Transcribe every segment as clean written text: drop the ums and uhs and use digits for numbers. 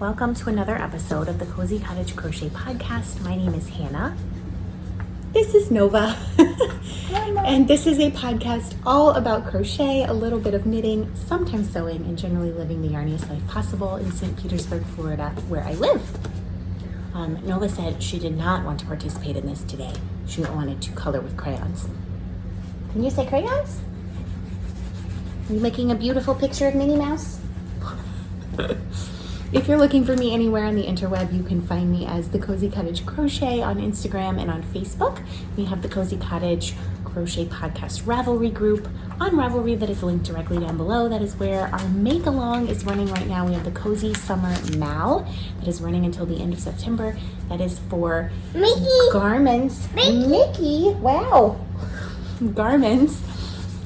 Welcome to another episode of the Cozy Cottage Crochet Podcast. My name is Hannah. This is Nova. And this is a podcast all about crochet, a little bit of knitting, sometimes sewing, and generally living the yarniest life possible in St. Petersburg, Florida, where I live. Nova said she did not want to participate in this today. She wanted to color with crayons. Can you say crayons? Are you making a beautiful picture of Minnie Mouse? If you're looking for me anywhere on the interweb, you can find me as the Cozy Cottage Crochet on Instagram and on Facebook. We have the Cozy Cottage Crochet Podcast Ravelry group on Ravelry that is linked directly down below. That is where our make-along is running right now. We have the Cozy Summer Mal that is running until the end of September. That is for Mickey garments. Mickey, wow. Garments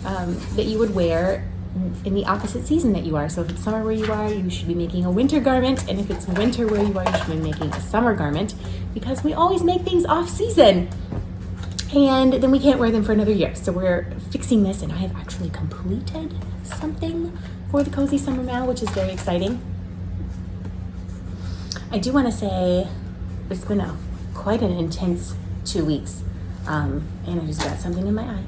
that you would wear in the opposite season that you are. So if it's summer where you are, you should be making a winter garment, and if it's winter where you are, you should be making a summer garment, because we always make things off season and then we can't wear them for another year. So we're fixing this, and I have actually completed something for the Cozy Summer Mal, which is very exciting. I do want to say it's been quite an intense 2 weeks, and I just got something in my eye.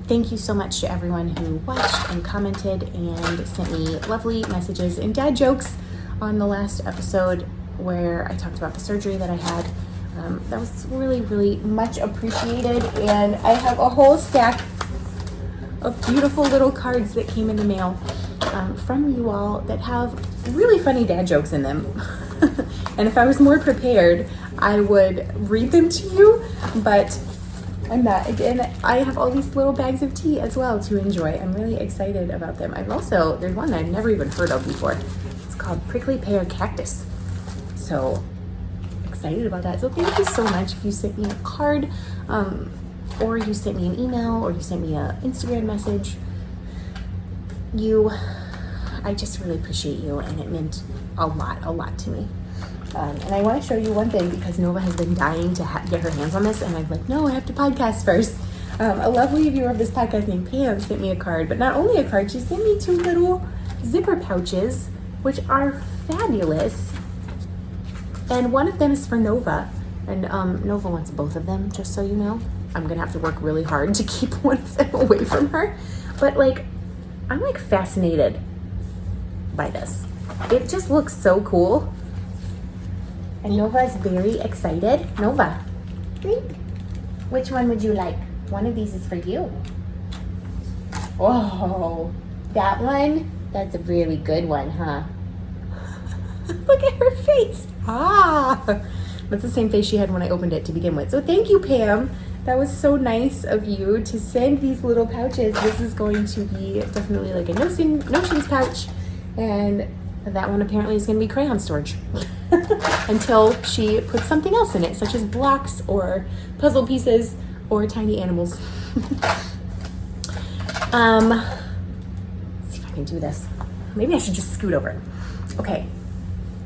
Thank you so much to everyone who watched and commented and sent me lovely messages and dad jokes on the last episode where I talked about the surgery that I had. That was really, really much appreciated, and I have a whole stack of beautiful little cards that came in the mail from you all that have really funny dad jokes in them. And if I was more prepared, I would read them to you, but I'm not. Again, I have all these little bags of tea as well to enjoy. I'm really excited about them. There's one that I've never even heard of before. It's called Prickly Pear Cactus. So excited about that. So thank you so much if you sent me a card, or you sent me an email, or you sent me an Instagram message. I just really appreciate you, and it meant a lot to me. And I want to show you one thing, because Nova has been dying to get her hands on this, and I'm like, no, I have to podcast first. A lovely viewer of this podcast named Pam sent me a card, but not only a card, she sent me 2 little zipper pouches, which are fabulous. And one of them is for Nova, and Nova wants both of them, just so you know. I'm going to have to work really hard to keep one of them away from her. But I'm fascinated by this. It just looks so cool. And Nova is very excited. Nova, which one would you like? One of these is for you. Oh, that one? That's a really good one, huh? Look at her face. That's the same face she had when I opened it to begin with. So thank you, Pam. That was so nice of you to send these little pouches. This is going to be definitely like a notions pouch. And that one apparently is going to be crayon storage until she puts something else in it, such as blocks or puzzle pieces or tiny animals. Let's see if I can do this. Maybe I should just scoot over. Okay,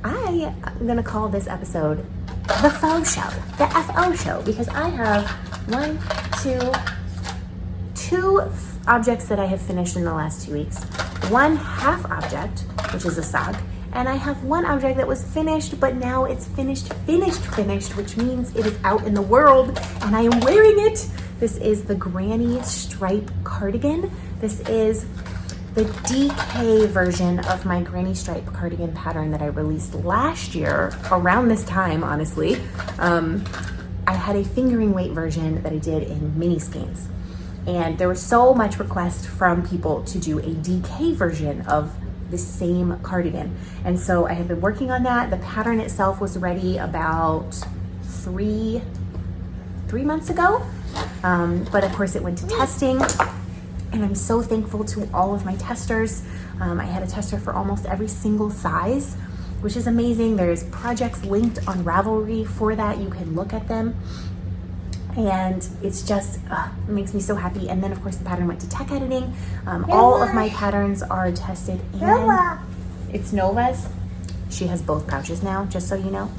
I am going to call this episode the faux show, the FO show, because I have two objects that I have finished in the last 2 weeks. One half object, which is a sock, and I have one object that was finished, but now it's finished, which means it is out in the world, and I am wearing it. This is the Granny Stripe cardigan. This is the DK version of my Granny Stripe cardigan pattern that I released last year, around this time, honestly. I had a fingering weight version that I did in mini skeins. And there was so much request from people to do a DK version of the same cardigan. And so I have been working on that. The pattern itself was ready about three months ago. But of course it went to testing, and I'm so thankful to all of my testers. I had a tester for almost every single size, which is amazing. There's projects linked on Ravelry for that. You can look at them. And it's just, it makes me so happy. And then of course the pattern went to tech editing. All of my patterns are tested, and it's Nova's. She has both pouches now, just so you know.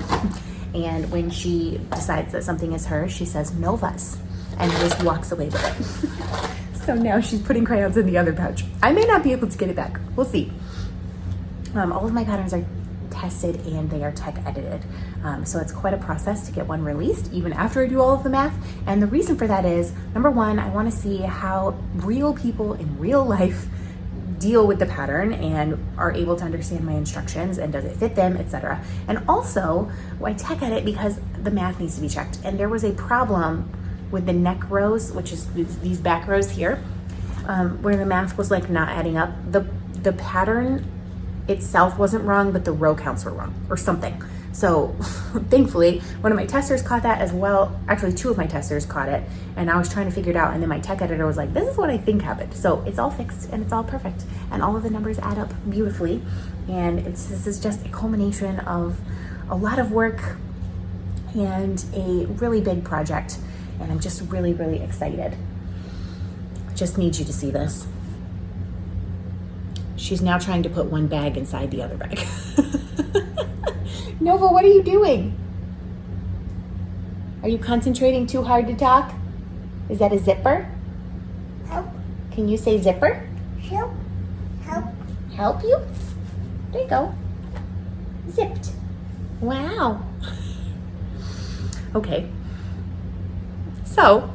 And when she decides that something is hers, she says Nova's, and just walks away with it. So now she's putting crayons in the other pouch. I may not be able to get it back. We'll see. All of my patterns are tested and they are tech edited. So it's quite a process to get one released, even after I do all of the math. And the reason for that is, number one, I want to see how real people in real life deal with the pattern and are able to understand my instructions and does it fit them, etc. And also, I tech edit because the math needs to be checked. And there was a problem with the neck rows, which is these back rows here, where the math was like not adding up. The pattern itself wasn't wrong, but the row counts were wrong or something. So thankfully, one of my testers caught that as well. Actually, two of my testers caught it, and I was trying to figure it out. And then my tech editor was like, this is what I think happened. So it's all fixed and it's all perfect. And all of the numbers add up beautifully. And this is just a culmination of a lot of work and a really big project. And I'm just really, really excited. Just need you to see this. She's now trying to put one bag inside the other bag. Nova, what are you doing? Are you concentrating too hard to talk? Is that a zipper? Help. Can you say zipper? Help. Help. Help you? There you go. Zipped. Wow. Okay. So,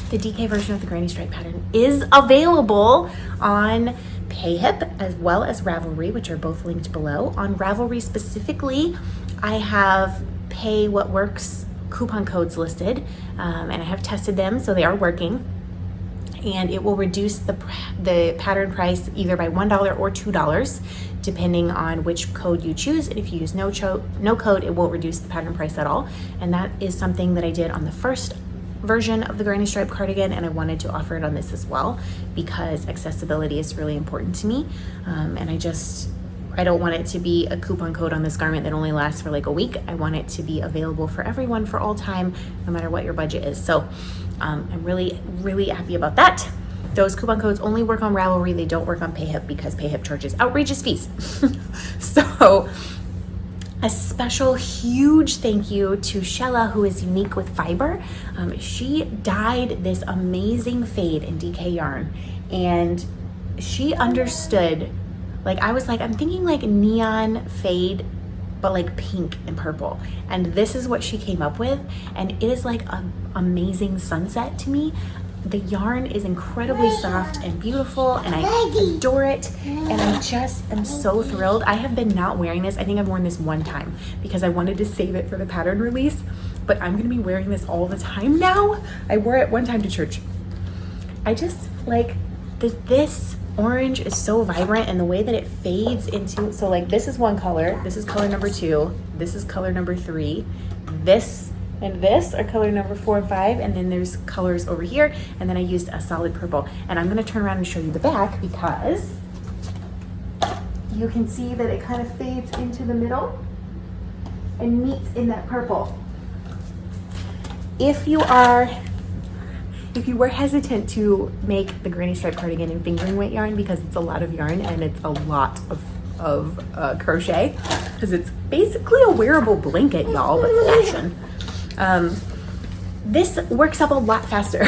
the DK version of the granny stripe pattern is available on Payhip as well as Ravelry, which are both linked below. On Ravelry specifically, I have Pay What Works coupon codes listed, and I have tested them, so they are working. And it will reduce the pattern price either by $1 or $2, depending on which code you choose. And if you use no code, it won't reduce the pattern price at all. And that is something that I did on the first version of the granny stripe cardigan, and I wanted to offer it on this as well because accessibility is really important to me. And I don't want it to be a coupon code on this garment that only lasts for like a week. I want it to be available for everyone for all time, no matter what your budget is. So I'm really, really happy about that. Those coupon codes only work on Ravelry. They don't work on Payhip because Payhip charges outrageous fees. So a special huge thank you to Shella, who is unique with fiber. She dyed this amazing fade in DK yarn, and she understood, like I was like, I'm thinking like neon fade, but like pink and purple. And this is what she came up with. And it is like an amazing sunset to me. The yarn is incredibly soft and beautiful, and I adore it, and I just am so thrilled. I have been not wearing this. I think I've worn this one time because I wanted to save it for the pattern release, but I'm gonna be wearing this all the time now. I wore it one time to church. I just like this orange is so vibrant, and the way that it fades into, so like this is one color, this is color number 2, this is color number 3, this and this are color number 4 and 5, and then there's colors over here, and then I used a solid purple. And I'm gonna turn around and show you the back because you can see that it kind of fades into the middle and meets in that purple. If you were hesitant to make the granny stripe cardigan in fingering weight yarn because it's a lot of yarn and it's a lot of crochet, because it's basically a wearable blanket, y'all, but fashion. This works up a lot faster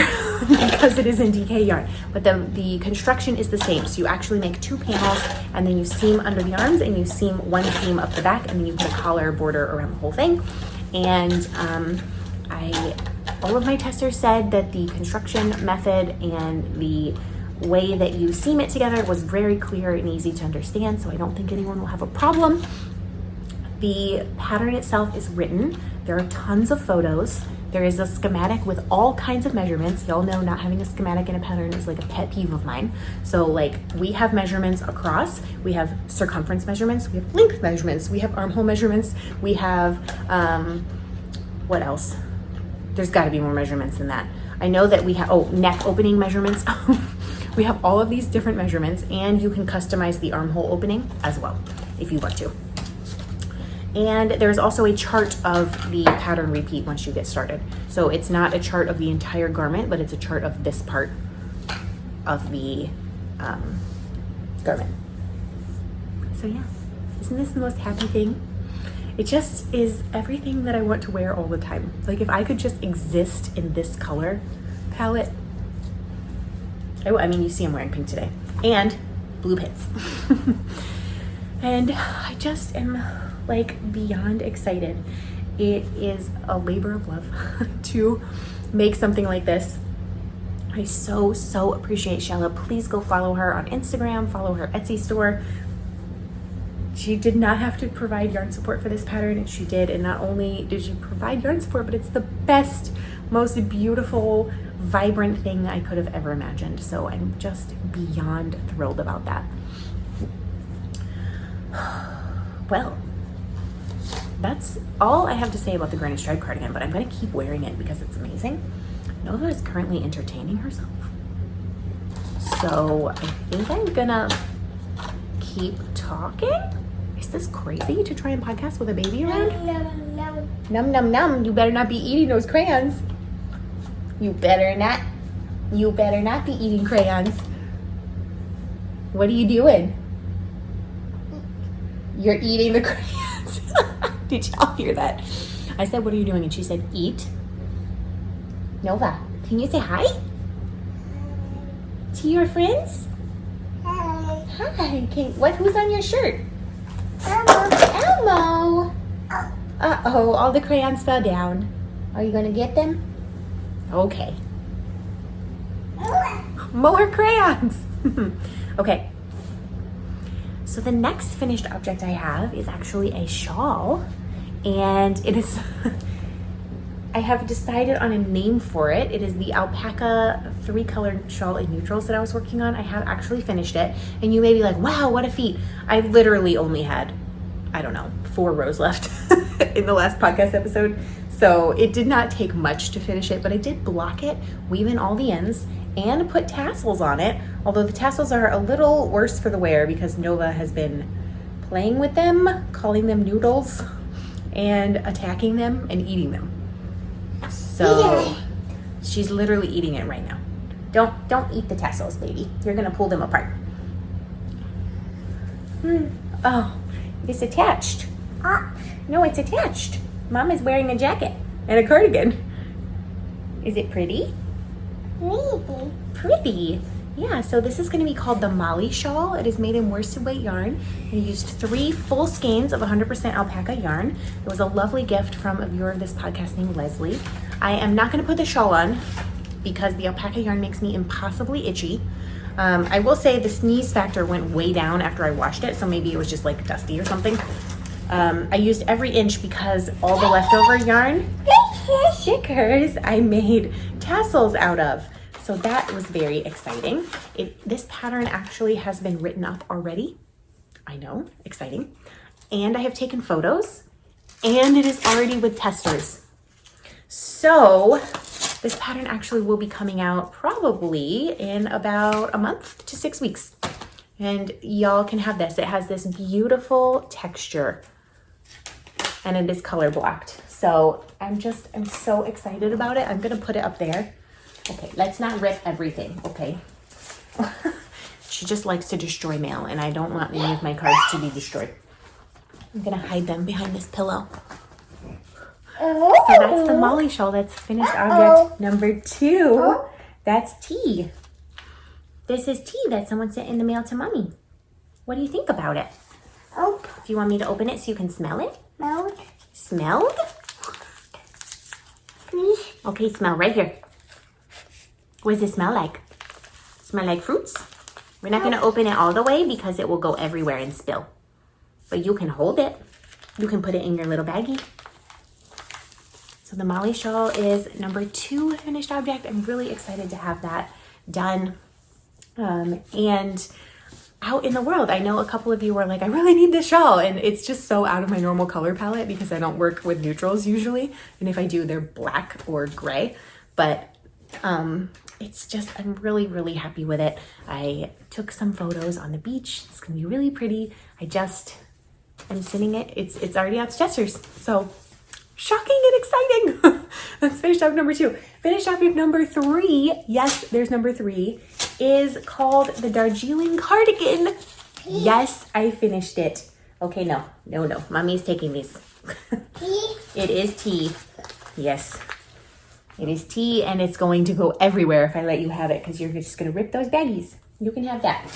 because it is in DK yarn, but the construction is the same. So you actually make 2 panels, and then you seam under the arms, and you seam one seam up the back, and then you put a collar border around the whole thing. And all of my testers said that the construction method and the way that you seam it together was very clear and easy to understand, so I don't think anyone will have a problem. The pattern itself is written. There are tons of photos. There is a schematic with all kinds of measurements. Y'all know not having a schematic in a pattern is like a pet peeve of mine. So like we have measurements across. We have circumference measurements. We have length measurements. We have armhole measurements. We have, what else? There's gotta be more measurements than that. I know that we have, neck opening measurements. We have all of these different measurements, and you can customize the armhole opening as well if you want to. And there's also a chart of the pattern repeat once you get started. So it's not a chart of the entire garment, but it's a chart of this part of the garment. So yeah, isn't this the most happy thing? It just is everything that I want to wear all the time. Like if I could just exist in this color palette. I mean, you see I'm wearing pink today, and blue pits. And I just am like beyond excited. It is a labor of love to make something like this. I so appreciate Shella. Please go follow her on Instagram, follow her Etsy store. She did not have to provide yarn support for this pattern, and she did. And not only did she provide yarn support, but it's the best, most beautiful, vibrant thing I could have ever imagined. So I'm just beyond thrilled about that. Well, that's all I have to say about the granny stripe cardigan, but I'm gonna keep wearing it because it's amazing. Nova is currently entertaining herself. So I think I'm gonna keep talking. Is this crazy to try and podcast with a baby around? No. Num num num, you better not be eating those crayons. You better not be eating crayons. What are you doing? You're eating the crayons. Did y'all hear that? I said, what are you doing? And she said, eat. Nova, can you say hi to your friends? Hi. Hi. Who's on your shirt? Elmo. Elmo. Uh-oh, all the crayons fell down. Are you gonna get them? Okay. More crayons. Okay. So the next finished object I have is actually a shawl, and it is, I have decided on a name for it. It is the alpaca 3-color shawl in neutrals that I was working on. I have actually finished it, and you may be like, wow, what a feat. I literally only had, I don't know, 4 rows left in the last podcast episode. So it did not take much to finish it, but I did block it, weave in all the ends, and put tassels on it. Although the tassels are a little worse for the wear because Nova has been playing with them, calling them noodles, and attacking them and eating them. So she's literally eating it right now. Don't eat the tassels, baby. You're gonna pull them apart. Oh, it's attached. No, it's attached. Mom is wearing a jacket and a cardigan. Is it pretty? Pretty. Yeah, so this is going to be called the Malia shawl. It is made in worsted weight yarn. I used 3 full skeins of 100% alpaca yarn. It was a lovely gift from a viewer of this podcast named Leslie. I am not going to put the shawl on because the alpaca yarn makes me impossibly itchy. I will say the sneeze factor went way down after I washed it, so maybe it was just like dusty or something. I used every inch because all the leftover yarn stickers I made tassels out of. So that was very exciting. This pattern actually has been written up already. I know, exciting. And I have taken photos, and it is already with testers. So this pattern actually will be coming out probably in about a month to 6 weeks. And y'all can have this. It has this beautiful texture, and it is color blocked. So I'm so excited about it. I'm gonna put it up there. Okay, let's not rip everything, okay? She just likes to destroy mail, and I don't want any of my cards to be destroyed. I'm gonna hide them behind this pillow. So that's the Malia shawl. That's finished object number 2. That's tea. This is tea that someone sent in the mail to Mommy. What do you think about it? Do you want me to open it so you can smell it? Smelled? Please. Okay, smell right here. What does it smell like? Smell like fruits? We're not going to open it all the way because it will go everywhere and spill. But you can hold it. You can put it in your little baggie. So the Malia shawl is number 2 finished object. I'm really excited to have that done. And out in the world, I know a couple of you were like, I really need this shawl. And it's just so out of my normal color palette because I don't work with neutrals usually. And if I do, they're black or gray. But it's just, I'm really, really happy with it. I took some photos on the beach. It's gonna be really pretty. I'm sending it. It's already out to testers. So shocking and exciting. That's finished object number 2. Finished object number 3. Yes, there's number 3. Is called the Darjeeling cardigan. Yes, I finished it. Okay, no. Mommy's taking these. It is tea. Yes. It is tea, and it's going to go everywhere if I let you have it because you're just going to rip those baggies. You can have that.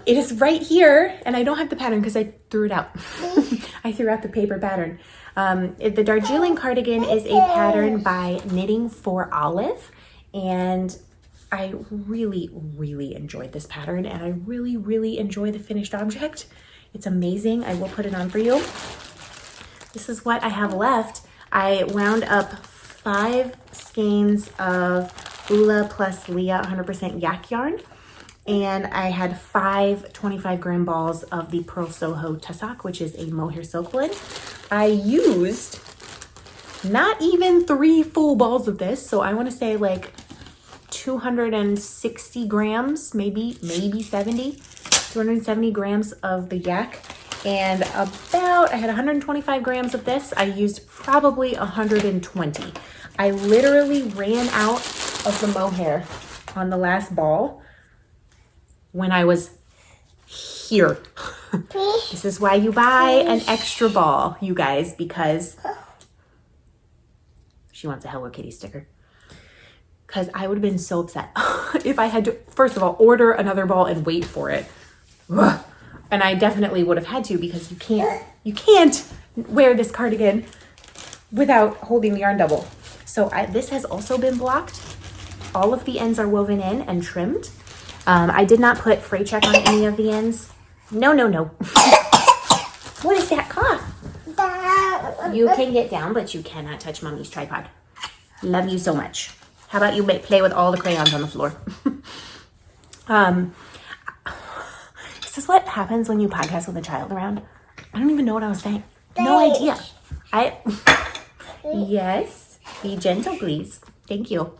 It is right here, and I don't have the pattern because I threw it out. I threw out the paper pattern. The Darjeeling cardigan is a pattern by Knitting for Olive, and I really, really enjoyed this pattern, and I really, really enjoy the finished object. It's amazing. I will put it on for you. This is what I have left. I wound up 5 skeins of Ula plus Leah 100% yak yarn, and I had 5 25-gram balls of the Pearl Soho Tussock, which is a mohair silk blend. I used not even 3 full balls of this, so I want to say like 260 grams, maybe 70, 270 grams of the yak, and I had 125 grams of this. I used probably 120. I literally ran out of the mohair on the last ball when I was here. This is why you buy an extra ball, you guys, because she wants a Hello Kitty sticker. Because I would have been so upset if I had to, first of all, order another ball and wait for it. Ugh. And I definitely would have had to, because you can't wear this cardigan without holding the yarn double. So this has also been blocked. All of the ends are woven in and trimmed. I did not put fray check on any of the ends. No. What is that cough? You can get down, but you cannot touch Mommy's tripod. Love you so much. How about you play with all the crayons on the floor? This is what happens when you podcast with a child around. I don't even know what I was saying. No idea. Yes. Be gentle, please. Thank you.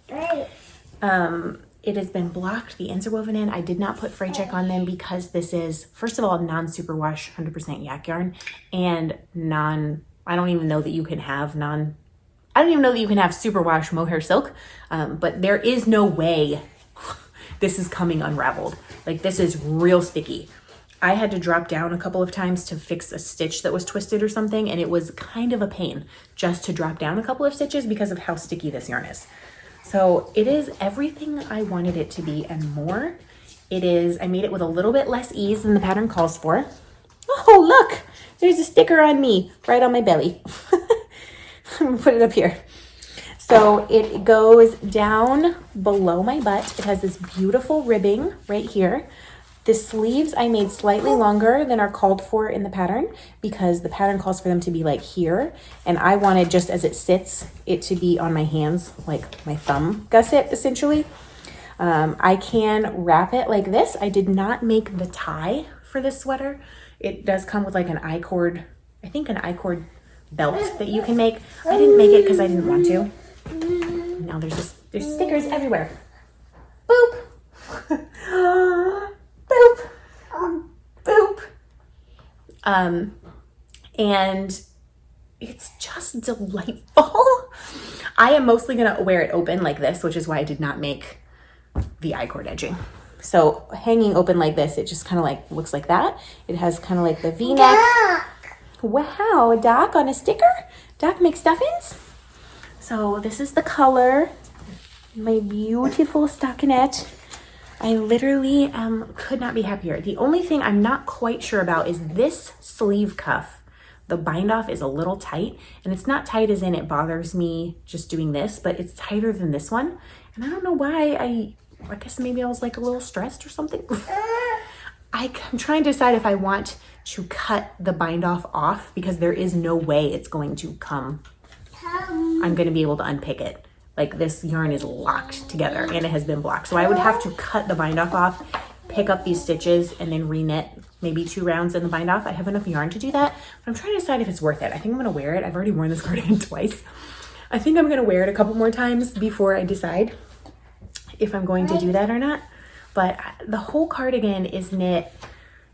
It has been blocked. The ends are woven in. I did not put fray check on them because this is, first of all, non-superwash 100% yak yarn, and I don't even know that you can have superwash mohair silk, but there is no way this is coming unraveled. Like, this is real sticky. I had to drop down a couple of times to fix a stitch that was twisted or something, and it was kind of a pain just to drop down a couple of stitches because of how sticky this yarn is. So it is everything I wanted it to be and more. I made it with a little bit less ease than the pattern calls for. Oh, look, there's a sticker on me right on my belly. I'm gonna put it up here. So it goes down below my butt. It has this beautiful ribbing right here. The sleeves I made slightly longer than are called for in the pattern because the pattern calls for them to be like here. And I wanted, just as it sits, it to be on my hands, like my thumb gusset essentially. I can wrap it like this. I did not make the tie for this sweater. It does come with like an I-cord, I think an I-cord belt that you can make. I didn't make it because I didn't want to. Now there's stickers everywhere. Boop. Boop. Boop. And it's just delightful. I am mostly gonna wear it open like this, which is why I did not make the I-cord edging. So hanging open like this, it just kind of like looks like that. It has kind of like the V-neck. Wow, a Doc on a sticker? Doc makes stuffings? So this is the color, my beautiful stockinette. I literally could not be happier. The only thing I'm not quite sure about is this sleeve cuff. The bind off is a little tight, and it's not tight as in it bothers me just doing this, but it's tighter than this one. And I don't know why. I guess maybe I was like a little stressed or something. I'm trying to decide if I want to cut the bind off because there is no way it's going to come. I'm going to be able to unpick it. Like, this yarn is locked together and it has been blocked. So I would have to cut the bind off, pick up these stitches, and then re-knit maybe 2 rounds in the bind off. I have enough yarn to do that, but I'm trying to decide if it's worth it. I think I'm going to wear it. I've already worn this cardigan twice. I think I'm going to wear it a couple more times before I decide if I'm going to do that or not. But the whole cardigan is knit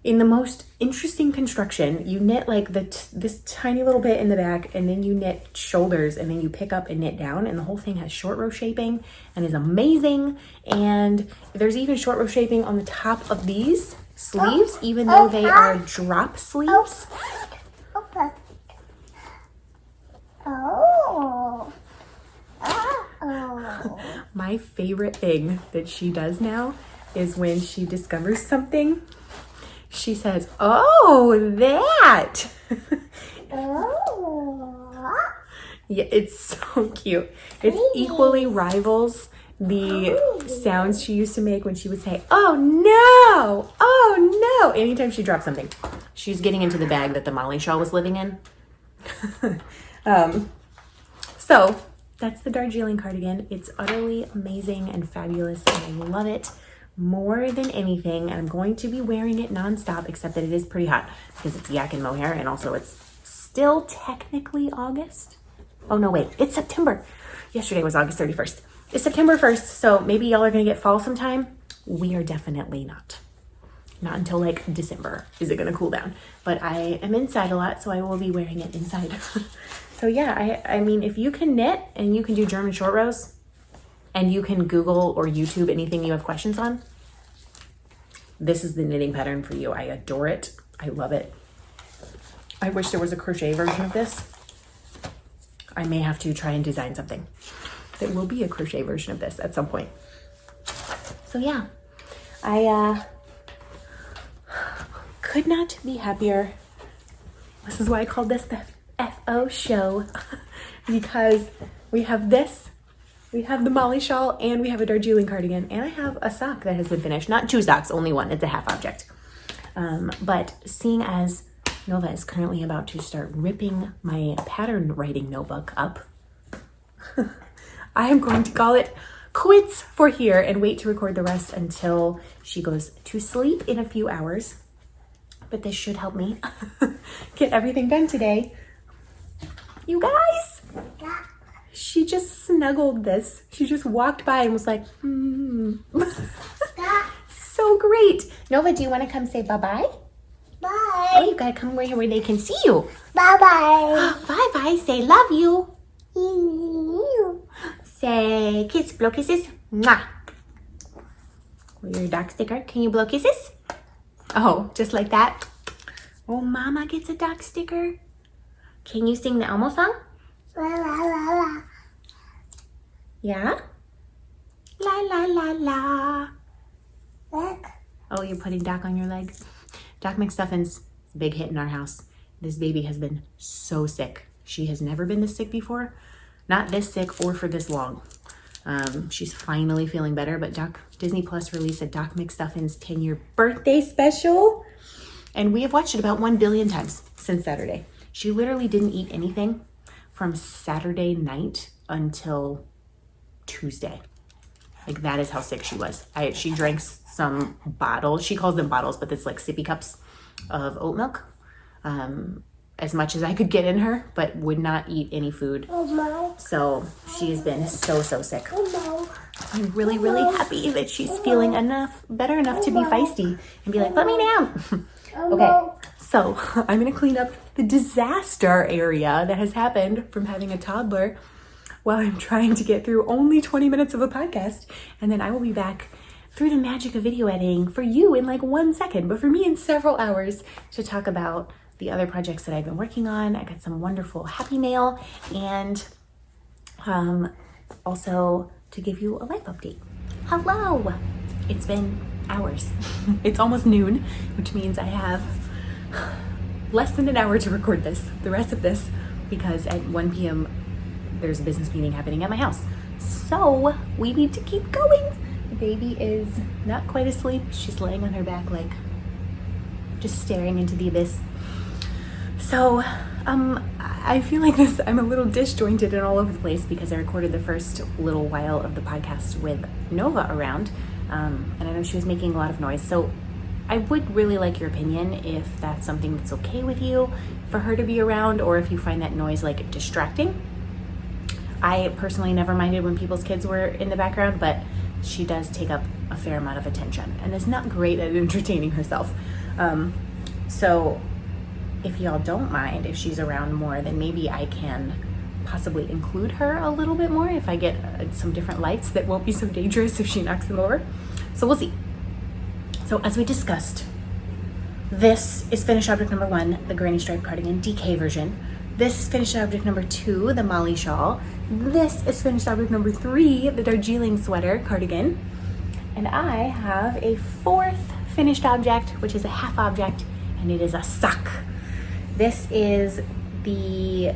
in the most interesting construction. You knit like this tiny little bit in the back, and then you knit shoulders, and then you pick up and knit down, and the whole thing has short row shaping and is amazing. And there's even short row shaping on the top of these sleeves, even though they are drop sleeves. My favorite thing that she does now is when she discovers something, she says, "Oh, that." Oh. Yeah, it's so cute. It equally rivals the sounds she used to make when she would say, "Oh no, oh no," anytime she dropped something. She's getting into the bag that the Molly shawl was living in. So that's the Darjeeling cardigan. It's utterly amazing and fabulous, and I love it more than anything. And I'm going to be wearing it nonstop, except that it is pretty hot because it's yak and mohair, and also it's still technically August. Oh no, wait, it's September. Yesterday was August 31st. It's September 1st, so maybe y'all are gonna get fall sometime. We are definitely not. Not until like December is it gonna cool down. But I am inside a lot, so I will be wearing it inside. So yeah, I mean, if you can knit and you can do German short rows and you can Google or YouTube anything you have questions on, this is the knitting pattern for you. I adore it. I love it. I wish there was a crochet version of this. I may have to try and design something. There will be a crochet version of this at some point. So yeah, I could not be happier. This is why I called this the FO show, because we have this, we have the Molly shawl, and we have a Darjeeling cardigan, and I have a sock that has been finished. Not 2 socks, only one. It's a half object. But seeing as Nova is currently about to start ripping my pattern writing notebook up, I am going to call it quits for here and wait to record the rest until she goes to sleep in a few hours. But this should help me get everything done today. You guys, she just snuggled this. She just walked by and was like, So great. Nova, do you want to come say bye-bye? Bye. Oh, you gotta come where they can see you. Bye-bye. Bye-bye. Say love you. You. Say kiss. Blow kisses. Mwah. With your dock sticker. Can you blow kisses? Oh, just like that. Oh, Mama gets a dock sticker. Can you sing the Elmo song? La la la la. Yeah? La la la la. Look. Oh, you're putting Doc on your leg? Doc McStuffin's a big hit in our house. This baby has been so sick. She has never been this sick before. Not this sick or for this long. She's finally feeling better, but Disney Plus released a Doc McStuffin's 10-year birthday special, and we have watched it about 1 billion times since Saturday. She literally didn't eat anything from Saturday night until Tuesday. Like, that is how sick she was. She drank some bottles. She calls them bottles, but it's like sippy cups of oat milk. As much as I could get in her, but would not eat any food. Oh, no. So she's been so sick. Oh, no. I'm really happy that she's feeling better enough to be feisty and be like, put me down. Okay, so I'm gonna clean up the disaster area that has happened from having a toddler while I'm trying to get through only 20 minutes of a podcast. And then I will be back through the magic of video editing for you in like 1 second, but for me in several hours, to talk about the other projects that I've been working on. I got some wonderful happy mail, and also to give you a life update. Hello! It's been hours. It's almost noon, which means I have less than an hour to record the rest of this, because at 1 p.m. there's a business meeting happening at my house. So we need to keep going. The baby is not quite asleep. She's laying on her back, like just staring into the abyss. So I feel like I'm a little disjointed and all over the place because I recorded the first little while of the podcast with Nova around, and I know she was making a lot of noise. So I would really like your opinion if that's something that's okay with you for her to be around, or if you find that noise like distracting. I personally never minded when people's kids were in the background, but she does take up a fair amount of attention and is not great at entertaining herself. So if y'all don't mind, if she's around more, then maybe I can possibly include her a little bit more if I get some different lights that won't be so dangerous if she knocks them over. So we'll see. So as we discussed, this is finished object number 1, the granny stripe cardigan DK version. This is finished object number 2, the Molly shawl. This is finished object number 3, the Darjeeling sweater cardigan. And I have a fourth finished object, which is a half object, and it is a sock. This is the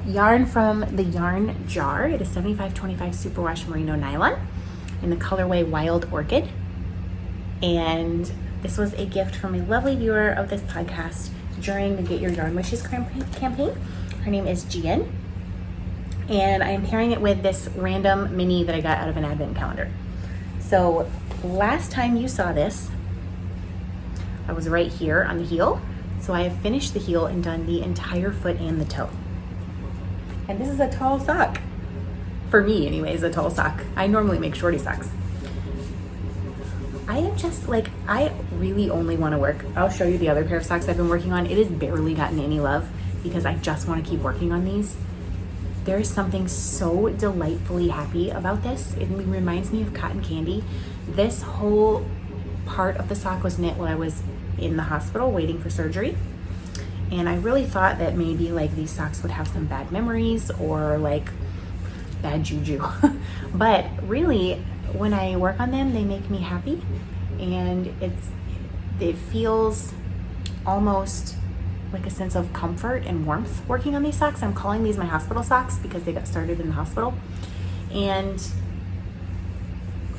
yarn from the yarn jar. It is 75/25 superwash merino nylon in the colorway Wild Orchid. And this was a gift from a lovely viewer of this podcast during the Get Your Yarn Wishes campaign. Her name is Gian. And I am pairing it with this random mini that I got out of an advent calendar. So last time you saw this, I was right here on the heel. So I have finished the heel and done the entire foot and the toe. And this is a tall sock. For me anyways, a tall sock. I normally make shorty socks. I am just like, I really only want to work. I'll show you the other pair of socks I've been working on. It has barely gotten any love because I just want to keep working on these. There is something so delightfully happy about this. It reminds me of cotton candy. This whole part of the sock was knit while I was in the hospital waiting for surgery. And I really thought that maybe like these socks would have some bad memories or like bad juju. But really, when I work on them, they make me happy. And it feels almost like a sense of comfort and warmth working on these socks. I'm calling these my hospital socks because they got started in the hospital. And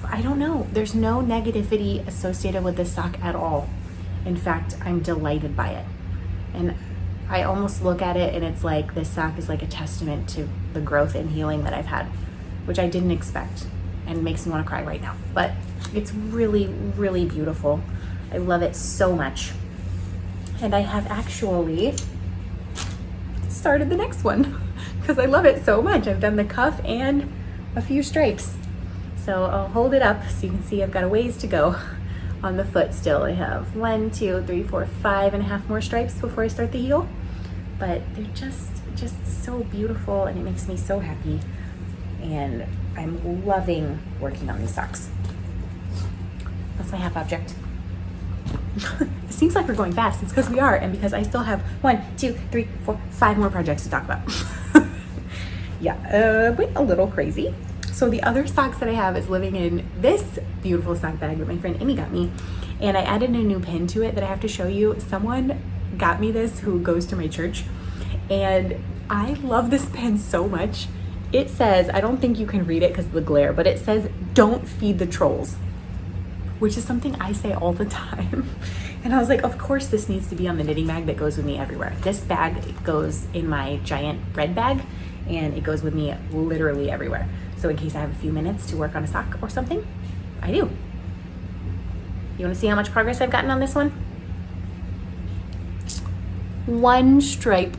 I don't know, there's no negativity associated with this sock at all. In fact, I'm delighted by it. And I almost look at it and it's like this sock is like a testament to the growth and healing that I've had, which I didn't expect and makes me want to cry right now. But it's really, really beautiful. I love it so much. And I have actually started the next one because I love it so much. I've done the cuff and a few stripes. So I'll hold it up so you can see I've got a ways to go on the foot still. I have 1, 2, 3, 4, 5.5 more stripes before I start the heel. But they're just so beautiful and it makes me so happy. And I'm loving working on these socks. That's my half object. It seems like we're going fast. It's because we are, and because I still have 1, 2, 3, 4, 5 more projects to talk about. Yeah, went a little crazy. So the other socks that I have is living in this beautiful sock bag that my friend Amy got me, and I added a new pin to it that I have to show you. Someone got me this who goes to my church, and I love this pin so much. It says, I don't think you can read it because of the glare, but it says, "Don't feed the trolls," which is something I say all the time. And I was like, of course this needs to be on the knitting bag that goes with me everywhere. This bag goes in my giant red bag and it goes with me literally everywhere. So in case I have a few minutes to work on a sock or something, I do. You wanna see how much progress I've gotten on this one? 1 stripe,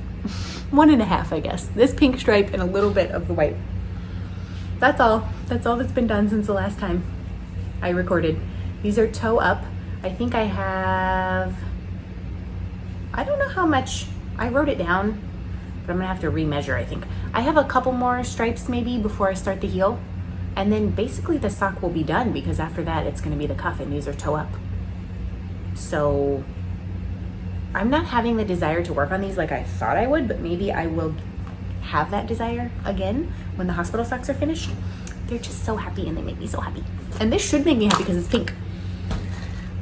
1.5, I guess. This pink stripe and a little bit of the white. That's all that's been done since the last time I recorded. These are toe up. I think I have, I don't know how much, I wrote it down, but I'm gonna have to remeasure, I think. I have a couple more stripes maybe before I start the heel. And then basically the sock will be done because after that it's gonna be the cuff and these are toe up. So I'm not having the desire to work on these like I thought I would, but maybe I will have that desire again when the hospital socks are finished. They're just so happy and they make me so happy. And this should make me happy because it's pink.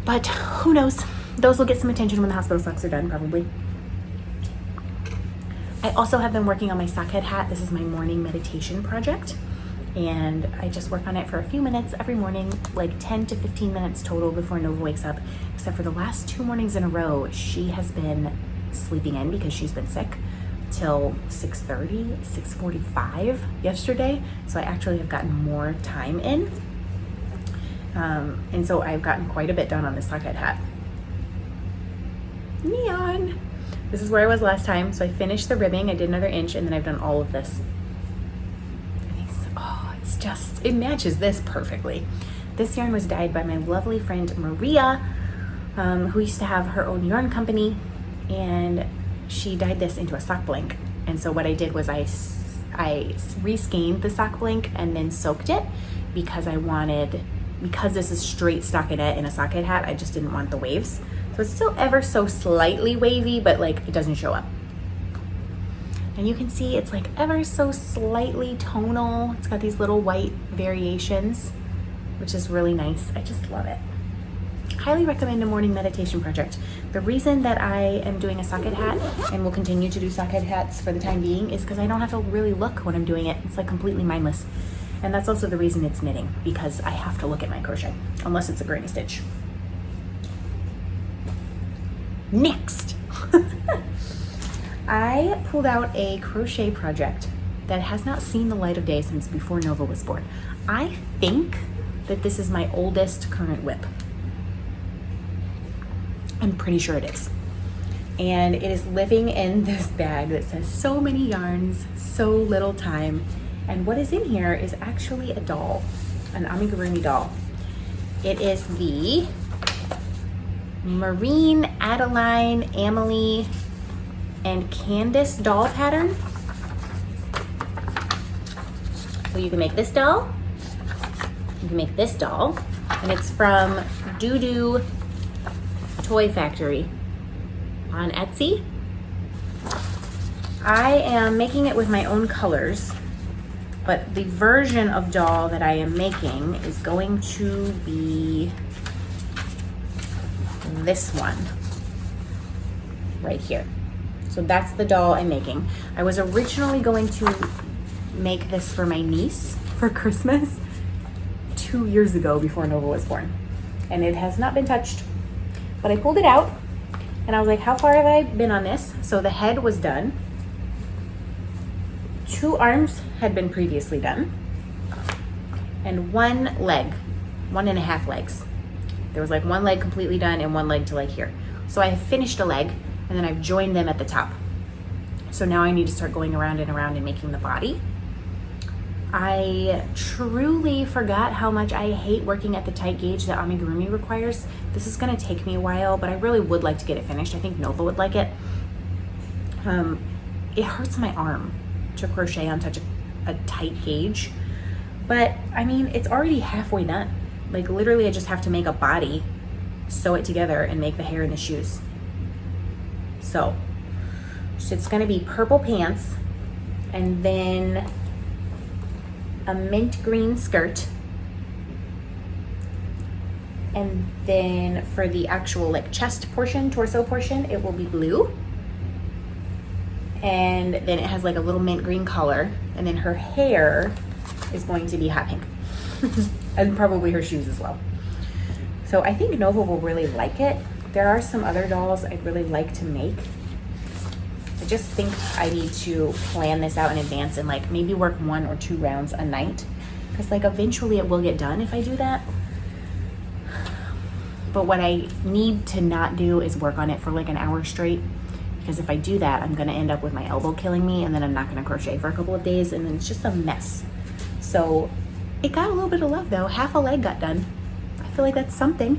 But who knows? Those will get some attention when the hospital socks are done, probably. I also have been working on my sockhead hat. This is my morning meditation project. And I just work on it for a few minutes every morning, like 10 to 15 minutes total before Nova wakes up. Except for the last 2 mornings in a row, she has been sleeping in because she's been sick till 6:30, 6:45 yesterday. So I actually have gotten more time in. And so I've gotten quite a bit done on this sockhead hat. Neon! This is where I was last time. So I finished the ribbing, I did another inch, and then I've done all of this. It's just, it matches this perfectly. This yarn was dyed by my lovely friend Malia, who used to have her own yarn company, and she dyed this into a sock blank. And so what I did was I reskeined the sock blank and then soaked it because because this is straight stockinette in a sockhead hat, I just didn't want the waves. So it's still ever so slightly wavy, but like it doesn't show up. And you can see it's like ever so slightly tonal. It's got these little white variations. which is really nice. I just love it. Highly recommend a morning meditation project. The reason that I am doing a socket hat and will continue to do socket hats for the time being is because I don't have to really look when I'm doing it. It's like completely mindless. And that's also the reason it's knitting, because I have to look at my crochet, unless it's a granny stitch. Next, I pulled out a crochet project that has not seen the light of day since before Nova was born. I think that this is my oldest current whip. I'm pretty sure it is. And it is living in this bag that says so many yarns, so little time. And what is in here is actually a doll, an amigurumi doll. It is the Marine, Adeline, Amelie, and Candace doll pattern. So you can make this doll, you can make this doll, and it's from Doo Doo Toy Factory on Etsy. I am making it with my own colors, but the version of doll that I am making is going to be this one right here. So that's the doll I'm making. I was originally going to make this for my niece for Christmas 2 years ago before Nova was born, and it has not been touched. But I pulled it out and I was like, how far have I been on this? So the head was done. 2 arms had been previously done. And 1 leg, 1.5 legs. There was like 1 leg completely done and 1 leg to like here. So I have finished a leg and then I've joined them at the top. So now I need to start going around and making the body. I truly forgot how much I hate working at the tight gauge that amigurumi requires. This is gonna take me a while, but I really would like to get it finished. I think Nova would like it. It hurts my arm to crochet on such a tight gauge, but I mean, it's already halfway done. Like literally I just have to make a body, sew it together, and make the hair and the shoes. So it's gonna be purple pants and then a mint green skirt, and then for the actual like chest portion, torso portion, it will be blue, and then it has like a little mint green collar, and then her hair is going to be hot pink and probably her shoes as well. So I think Nova will really like it. There are some other dolls I'd really like to make. I just think I need to plan this out in advance and like maybe work 1 or 2 rounds a night, because like eventually it will get done if I do that. But what I need to not do is work on it for like an hour straight, because if I do that, I'm gonna end up with my elbow killing me, and then I'm not gonna crochet for a couple of days, and then it's just a mess. So it got a little bit of love though. Half a leg got done. I feel like that's something.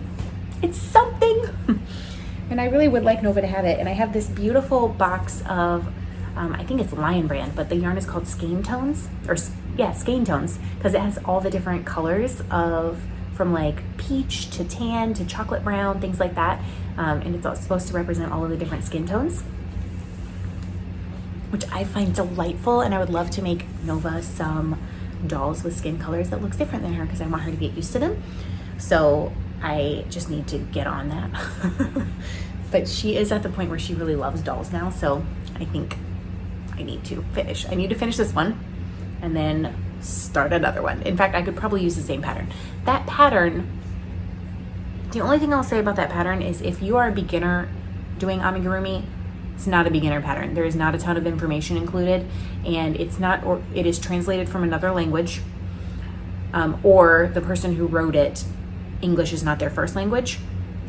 It's something. And I really would like Nova to have it. And I have this beautiful box of, I think it's Lion Brand, but the yarn is called Skein Tones, or yeah, Skein Tones, because it has all the different colors of, from like peach to tan to chocolate brown, things like that. And it's all supposed to represent all of the different skin tones, which I find delightful. And I would love to make Nova some dolls with skin colors that looks different than her, because I want her to get used to them. So I just need to get on that. But she is at the point where she really loves dolls now, so I think I need to finish. I need to finish this one and then start another one. In fact, I could probably use the same pattern. That pattern, the only thing I'll say about that pattern is if you are a beginner doing amigurumi, it's not a beginner pattern. There is not a ton of information included, and it's not, or it is translated from another language, or the person who wrote it, English is not their first language.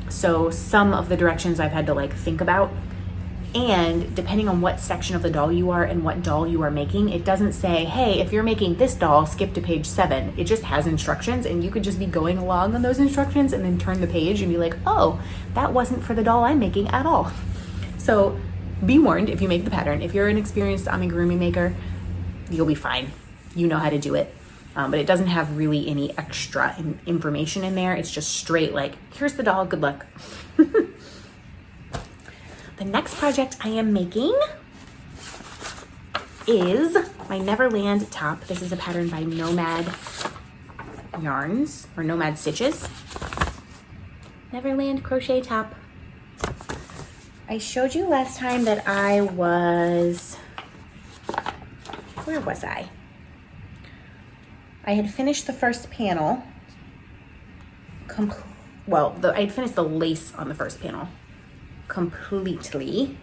So some of the directions I've had to like think about, and depending on what section of the doll you are and what doll you are making, it doesn't say, hey, if you're making this doll, skip to page 7. It just has instructions, and you could just be going along on those instructions and then turn the page and be like, oh, that wasn't for the doll I'm making at all. So be warned if you make the pattern. If you're an experienced amigurumi maker, you'll be fine. You know how to do it. But it doesn't have really any extra information in there. It's just straight like, here's the doll, good luck. The next project I am making is my Neverland top. This is a pattern by Nomad yarns or Nomad Stitches. Neverland crochet top. I showed you last time that I was, where was I? I had finished the first panel. I had finished the lace on the first panel completely.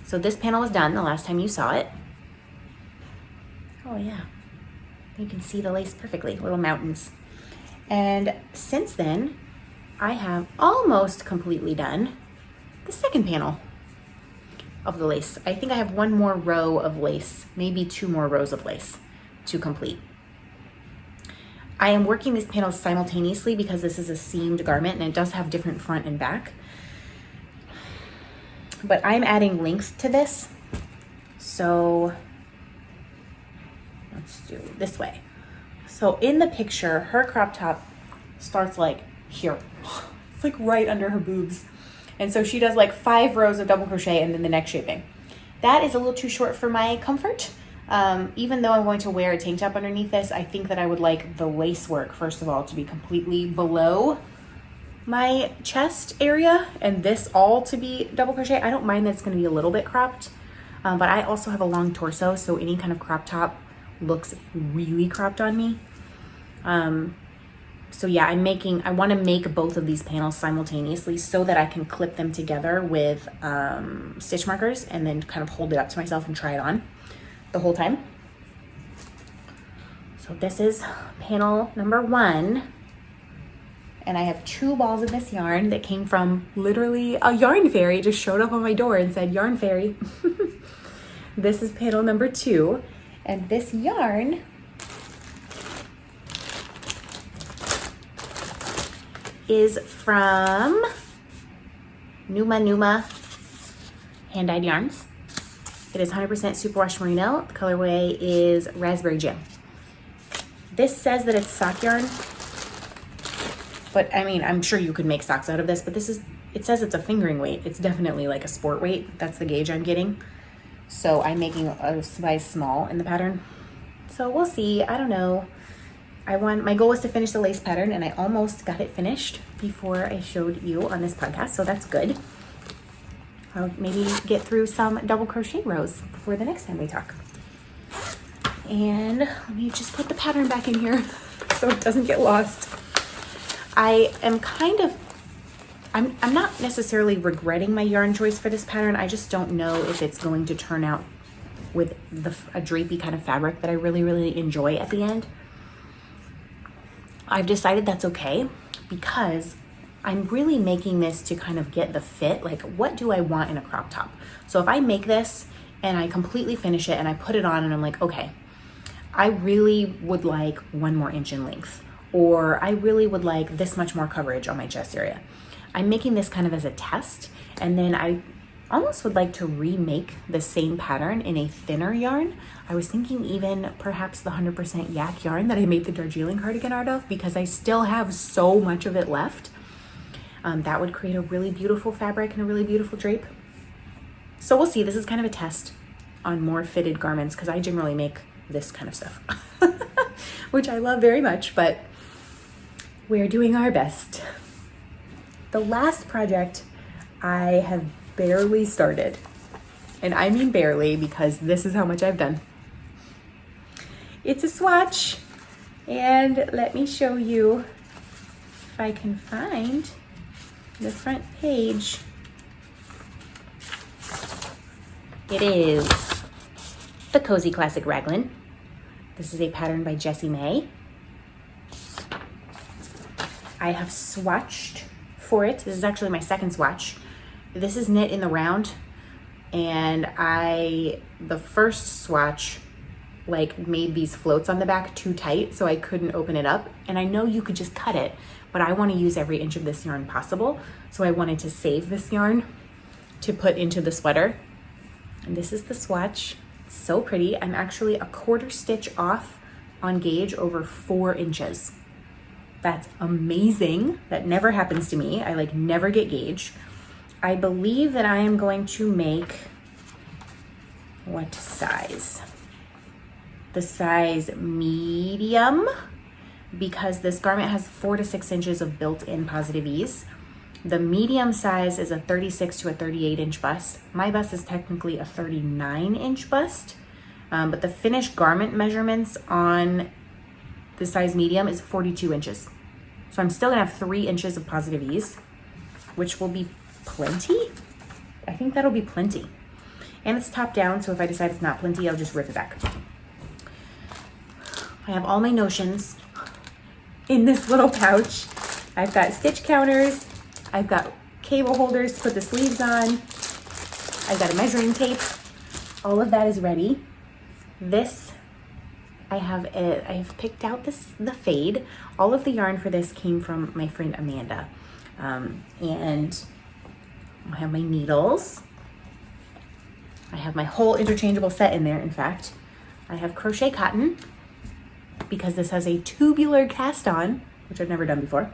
So this panel was done the last time you saw it. Oh yeah, you can see the lace perfectly, little mountains. And since then, I have almost completely done the second panel of the lace. I think I have one more row of lace, maybe 2 more rows of lace to complete. I am working these panels simultaneously because this is a seamed garment and it does have different front and back. But I'm adding length to this. So let's do it this way. So in the picture, her crop top starts like here. It's like right under her boobs. And so she does like 5 rows of double crochet and then the neck shaping. That is a little too short for my comfort. Even though I'm going to wear a tank top underneath this, I think that I would like the lace work, first of all, to be completely below my chest area and this all to be double crochet. I don't mind that it's going to be a little bit cropped, but I also have a long torso, so any kind of crop top looks really cropped on me. So yeah, I want to make both of these panels simultaneously so that I can clip them together with stitch markers and then kind of hold it up to myself and try it on the whole time. So this is panel number 1. And I have 2 balls of this yarn that came from literally a yarn fairy. It just showed up on my door and said yarn fairy. This is panel number 2. And this yarn is from Numa hand-dyed yarns. It is 100% superwash merino. The colorway is raspberry jam. This says that it's sock yarn, but I mean, I'm sure you could make socks out of this, but it says it's a fingering weight. It's definitely like a sport weight. That's the gauge I'm getting. So I'm making a size small in the pattern. So we'll see, I don't know. My goal was to finish the lace pattern and I almost got it finished before I showed you on this podcast, so that's good. I'll maybe get through some double crochet rows before the next time we talk. And let me just put the pattern back in here so it doesn't get lost. I am I'm not necessarily regretting my yarn choice for this pattern. I just don't know if it's going to turn out with a drapey kind of fabric that I really, really enjoy at the end. I've decided that's okay because I'm really making this to kind of get the fit. Like, what do I want in a crop top? So if I make this and I completely finish it and I put it on and I'm like, okay, I really would like 1 more inch in length, or I really would like this much more coverage on my chest area. I'm making this kind of as a test, and then I almost would like to remake the same pattern in a thinner yarn. I was thinking even perhaps the 100% yak yarn that I made the Darjeeling cardigan out of, because I still have so much of it left. That would create a really beautiful fabric and a really beautiful drape. So we'll see. This is kind of a test on more fitted garments because I generally make this kind of stuff, which I love very much, but we're doing our best. The last project I have barely started, and I mean barely because this is how much I've done. It's a swatch, and let me show you if I can find the front page. It is the Cozy Classic Raglan. This is a pattern by Jessie May. I have swatched for it. This is actually my second swatch. This is knit in the round, and the first swatch like made these floats on the back too tight, so I couldn't open it up. And I know you could just cut it, but I want to use every inch of this yarn possible, so I wanted to save this yarn to put into the sweater. And this is the swatch. It's so pretty. I'm actually a 1/4 stitch off on gauge over 4 inches. That's amazing. That never happens to me. I like never get gauge. I believe that I am going to make What size? The size medium, because this garment has 4 to 6 inches of built-in positive ease. The medium size is a 36 to a 38 inch bust. My bust is technically a 39 inch bust, but the finished garment measurements on the size medium is 42 inches. So I'm still gonna have 3 inches of positive ease, which will be plenty. I think that'll be plenty. And it's top down, so if I decide it's not plenty, I'll just rip it back. I have all my notions in this little pouch. I've got stitch counters, I've got cable holders to put the sleeves on, I've got a measuring tape. All of that is ready. This, I have picked out the fade. All of the yarn for this came from my friend Amanda. And I have my needles. I have my whole interchangeable set in there, in fact. I have crochet cotton, because this has a tubular cast on, which I've never done before.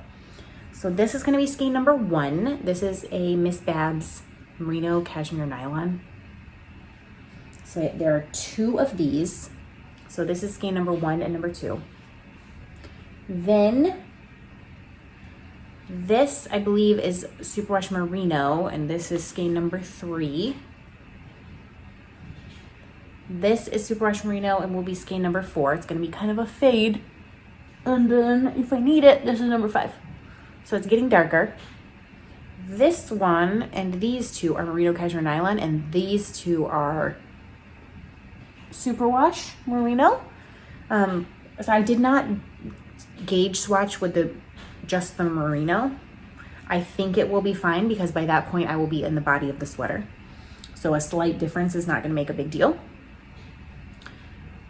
So this is gonna be skein number 1. This is a Miss Babs merino cashmere nylon. So there are 2 of these. So this is skein number 1 and number 2. Then this, I believe, is superwash merino, and this is skein number 3. This is superwash merino and will be skein number 4. It's gonna be kind of a fade. And then if I need it, this is number 5. So it's getting darker. This one and these 2 are merino cashmere nylon, and these 2 are superwash merino. So I did not gauge swatch with just the merino. I think it will be fine, because by that point I will be in the body of the sweater. So a slight difference is not gonna make a big deal.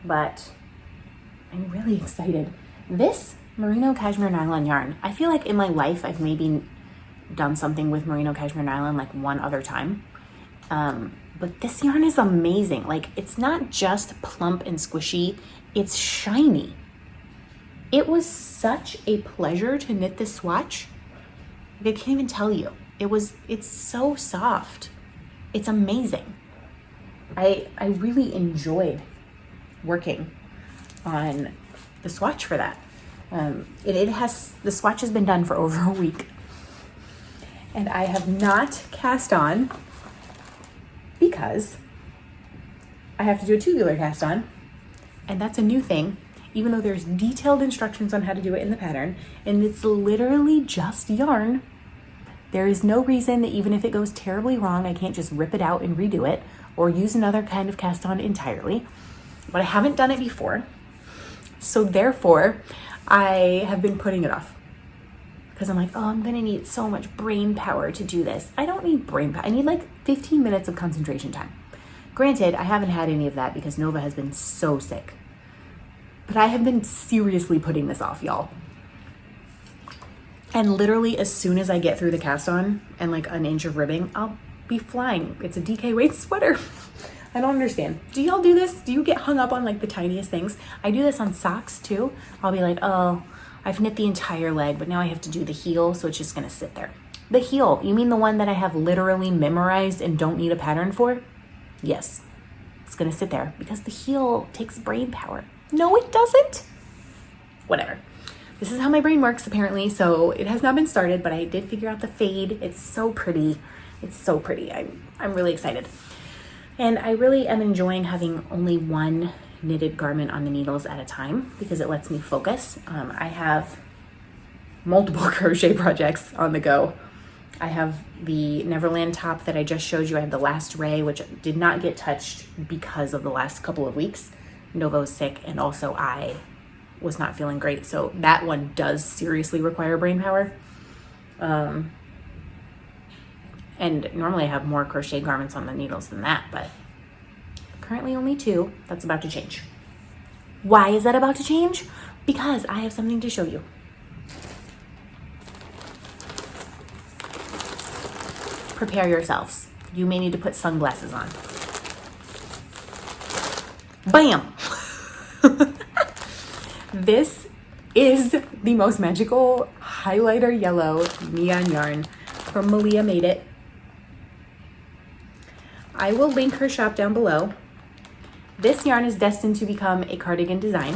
But I'm really excited. This merino cashmere nylon yarn, I feel like in my life I've maybe done something with merino cashmere nylon like one other time. But this yarn is amazing. Like, it's not just plump and squishy, it's shiny. It was such a pleasure to knit this swatch. I can't even tell you. It's so soft. It's amazing. I really enjoyed working on the swatch for that. The swatch has been done for over a week, and I have not cast on because I have to do a tubular cast on, and that's a new thing, even though there's detailed instructions on how to do it in the pattern, and it's literally just yarn. There is no reason that even if it goes terribly wrong, I can't just rip it out and redo it or use another kind of cast on entirely. But I haven't done it before, so therefore I have been putting it off, because I'm like, oh, I'm gonna need so much brain power to do this. I don't need brain power. I need like 15 minutes of concentration time. Granted, I haven't had any of that because Nova has been so sick, but I have been seriously putting this off, y'all. And literally as soon as I get through the cast on and like an inch of ribbing, I'll be flying. It's a DK weight sweater. I don't understand. Do y'all do this? Do you get hung up on like the tiniest things? I do this on socks too. I'll be like, oh, I've knit the entire leg, but now I have to do the heel, so it's just gonna sit there. The heel, you mean the one that I have literally memorized and don't need a pattern for? Yes, it's gonna sit there because the heel takes brain power. No, it doesn't. Whatever. This is how my brain works apparently, so it has not been started, but I did figure out the fade. It's so pretty. It's so pretty. I'm really excited. And I really am enjoying having only one knitted garment on the needles at a time, because it lets me focus. I have multiple crochet projects on the go. I have the Neverland top that I just showed you. I have the last ray, which did not get touched because of the last couple of weeks. Nova was sick, and also I was not feeling great. So that one does seriously require brain power. And normally I have more crochet garments on the needles than that, but currently only 2. That's about to change. Why is that about to change? Because I have something to show you. Prepare yourselves. You may need to put sunglasses on. Bam! This is the most magical highlighter yellow neon yarn from Malia Made It. I will link her shop down below. this yarn is destined to become a cardigan design.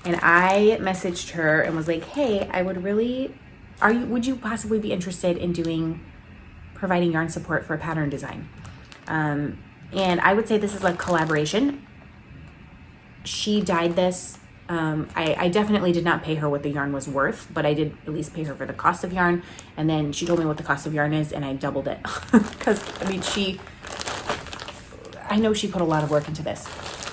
And I messaged her and was like, hey, I would really, would you possibly be interested in providing yarn support for a pattern design? And I would say this is like collaboration. She dyed this. I definitely did not pay her what the yarn was worth, but I did at least pay her for the cost of yarn. And then she told me what the cost of yarn is, and I doubled it. Because, I mean, I know she put a lot of work into this.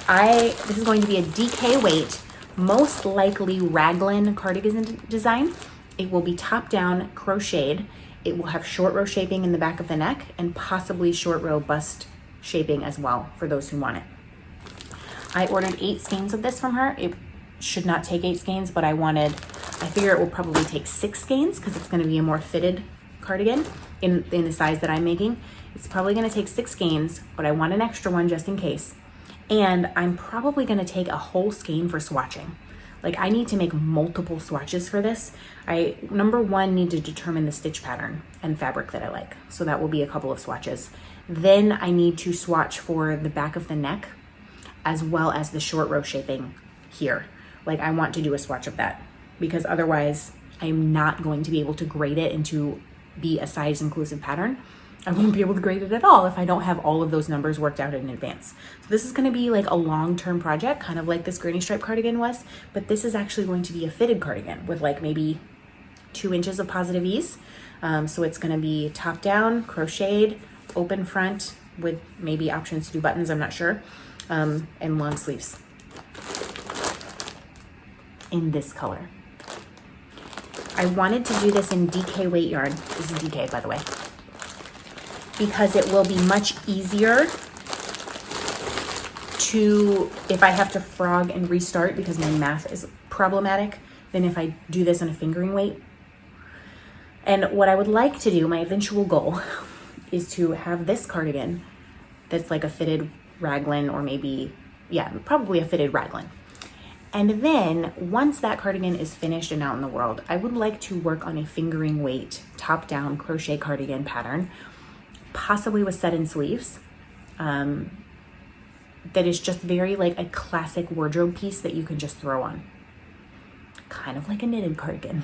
This is going to be a DK weight, most likely raglan cardigan design. It will be top down crocheted. It will have short row shaping in the back of the neck and possibly short row bust shaping as well for those who want it. I ordered 8 skeins of this from her. It should not take 8 skeins, but I figure it will probably take 6 skeins because it's going to be a more fitted cardigan in the size that I'm making. It's probably going to take 6 skeins, but I want an extra one just in case. And I'm probably going to take a whole skein for swatching. Like, I need to make multiple swatches for this. I, number one, need to determine the stitch pattern and fabric that I like. So that will be a couple of swatches. Then I need to swatch for the back of the neck as well as the short row shaping here. Like, I want to do a swatch of that because otherwise I'm not going to be able to grade it and to be a size inclusive pattern. I won't be able to grade it at all if I don't have all of those numbers worked out in advance. So this is going to be like a long-term project, kind of like this granny stripe cardigan was, but this is actually going to be a fitted cardigan with like maybe 2 inches of positive ease. So it's going to be top down, crocheted, open front with maybe options to do buttons, I'm not sure, and long sleeves in this color. I wanted to do this in DK weight yarn. This is DK, by the way, because it will be much easier to, if I have to frog and restart because my math is problematic, than if I do this in a fingering weight. And what I would like to do, my eventual goal, is to have this cardigan that's like a fitted raglan, or maybe, yeah, probably a fitted raglan. And then once that cardigan is finished and out in the world, I would like to work on a fingering weight top down crochet cardigan pattern, possibly with set-in sleeves, that is just very like a classic wardrobe piece that you can just throw on. Kind of like a knitted cardigan.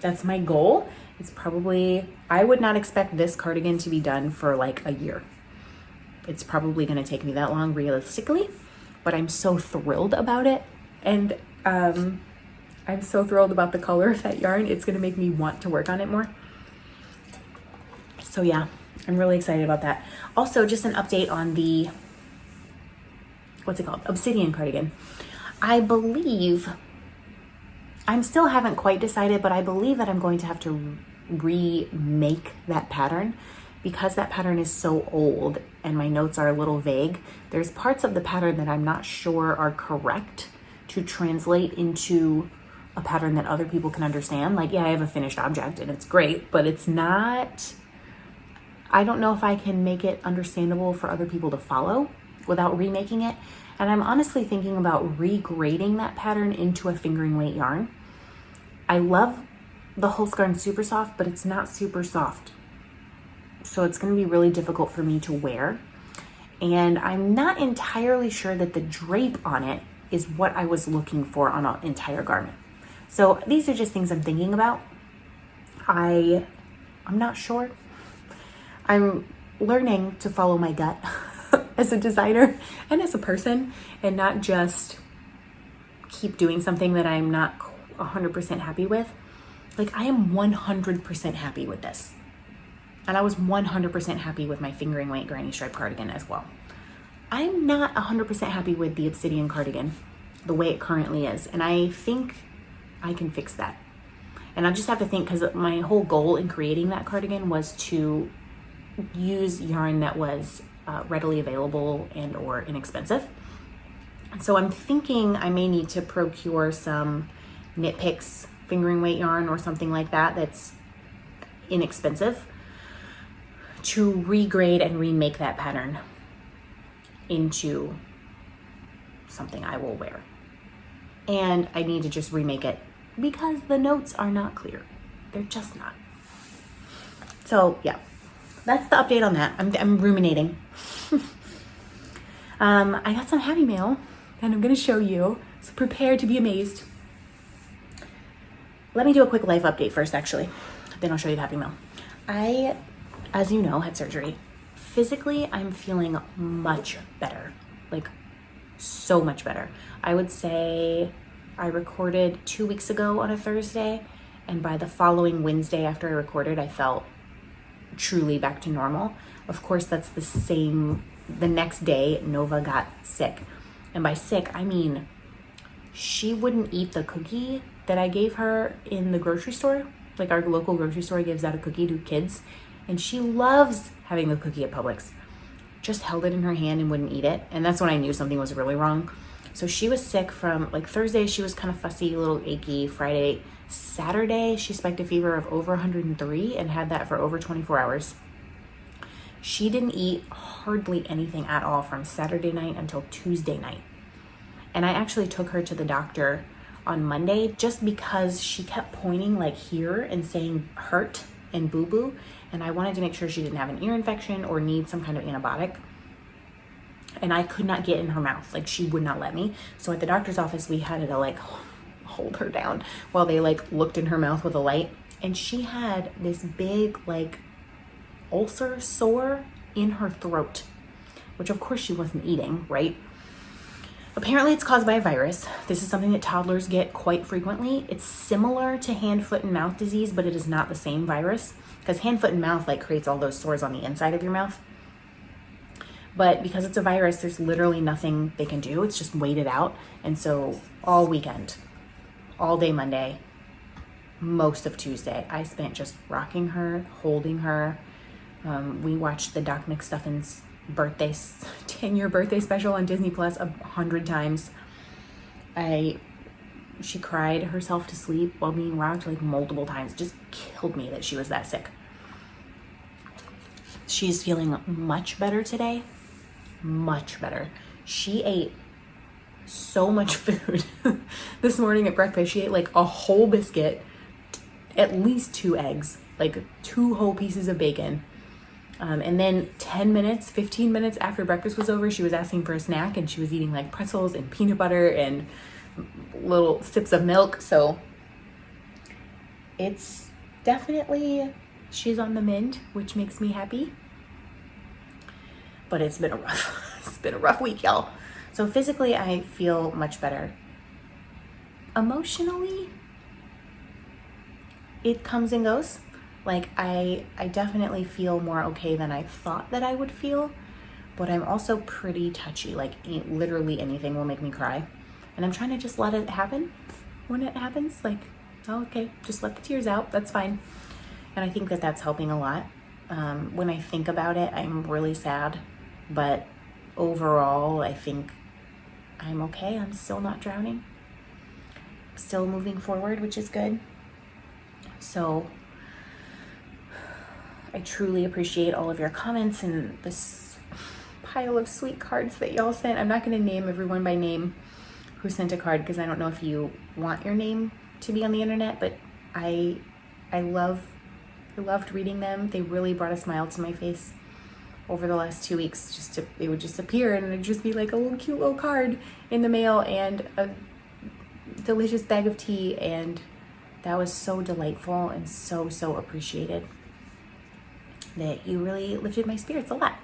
That's my goal. It's probably, I would not expect this cardigan to be done for like a year. It's probably gonna take me that long realistically, but I'm so thrilled about it. And I'm so thrilled about the color of that yarn. It's gonna make me want to work on it more. So yeah, I'm really excited about that. Also, just an update on the, what's it called? Obsidian cardigan. I believe, I still haven't quite decided, but I believe that I'm going to have to remake that pattern because that pattern is so old and my notes are a little vague. There's parts of the pattern that I'm not sure are correct to translate into a pattern that other people can understand. Like, yeah, I have a finished object and it's great, but it's not, I don't know if I can make it understandable for other people to follow without remaking it. And I'm honestly thinking about regrading that pattern into a fingering weight yarn. I love the Hulk yarn super soft, but it's not super soft. So it's gonna be really difficult for me to wear. And I'm not entirely sure that the drape on it is what I was looking for on an entire garment. So these are just things I'm thinking about. I'm not sure. I'm learning to follow my gut as a designer and as a person, and not just keep doing something that I'm not 100% happy with. Like, I am 100% happy with this. And I was 100% happy with my fingering weight granny stripe cardigan as well. I'm not 100% happy with the obsidian cardigan the way it currently is. And I think I can fix that. And I just have to think, because my whole goal in creating that cardigan was to use yarn that was readily available and or inexpensive. And so I'm thinking I may need to procure some Knit Picks fingering weight yarn or something like that that's inexpensive to regrade and remake that pattern into something I will wear. And I need to just remake it because the notes are not clear. They're just not. So yeah, that's the update on that. I'm ruminating. I got some happy mail and I'm gonna show you, so prepare to be amazed. Let me do a quick life update first, actually. Then I'll show you the happy mail. I, as you know, had surgery. Physically, I'm feeling much better, like so much better. I would say I recorded 2 weeks ago on a Thursday, and by the following Wednesday after I recorded, I felt truly back to normal. Of course, that's the next day Nova got sick. And by sick, I mean, she wouldn't eat the cookie that I gave her in the grocery store. Like our local grocery store gives out a cookie to kids, and she loves having the cookie at Publix. Just held it in her hand and wouldn't eat it. And that's when I knew something was really wrong. So she was sick from like Thursday, she was kind of fussy, a little achy. Friday, Saturday, she spiked a fever of over 103 and had that for over 24 hours. She didn't eat hardly anything at all from Saturday night until Tuesday night. And I actually took her to the doctor on Monday just because she kept pointing like here and saying hurt and boo-boo. And I wanted to make sure she didn't have an ear infection or need some kind of antibiotic. And I could not get in her mouth. Like she would not let me. So at the doctor's office, we had to like hold her down while they like looked in her mouth with a light. And she had this big like ulcer sore in her throat, which of course she wasn't eating, right? Apparently it's caused by a virus. This is something that toddlers get quite frequently. It's similar to hand, foot, and mouth disease, but it is not the same virus, because hand, foot, and mouth like creates all those sores on the inside of your mouth. But because it's a virus, there's literally nothing they can do. It's just wait it out. And so all weekend, all day Monday, most of Tuesday, I spent just rocking her, holding her. We watched the Doc McStuffin's 10-year birthday special on Disney Plus 100 times. She cried herself to sleep while being rocked like multiple times. It just killed me that she was that sick. She's feeling much better today. Much better. She ate so much food. This morning at breakfast, she ate like a whole biscuit, at least 2 eggs, like 2 whole pieces of bacon. And then 15 minutes after breakfast was over, she was asking for a snack, and she was eating like pretzels and peanut butter and little sips of milk. So it's definitely, she's on the mend, which makes me happy. But it's been a rough week, y'all. So physically, I feel much better. Emotionally, it comes and goes. Like I definitely feel more okay than I thought that I would feel, but I'm also pretty touchy. Like literally anything will make me cry, and I'm trying to just let it happen when it happens. Like, oh, okay, just let the tears out. That's fine. And I think that that's helping a lot. When I think about it, I'm really sad, but overall, I think I'm okay. I'm still not drowning. I'm still moving forward, which is good. So I truly appreciate all of your comments and this pile of sweet cards that y'all sent. I'm not going to name everyone by name who sent a card, because I don't know if you want your name to be on the internet, but I loved reading them. They really brought a smile to my face over the last 2 weeks. They would just appear, and it'd just be like a little cute little card in the mail and a delicious bag of tea, and that was so delightful and so appreciated. That you really lifted my spirits a lot.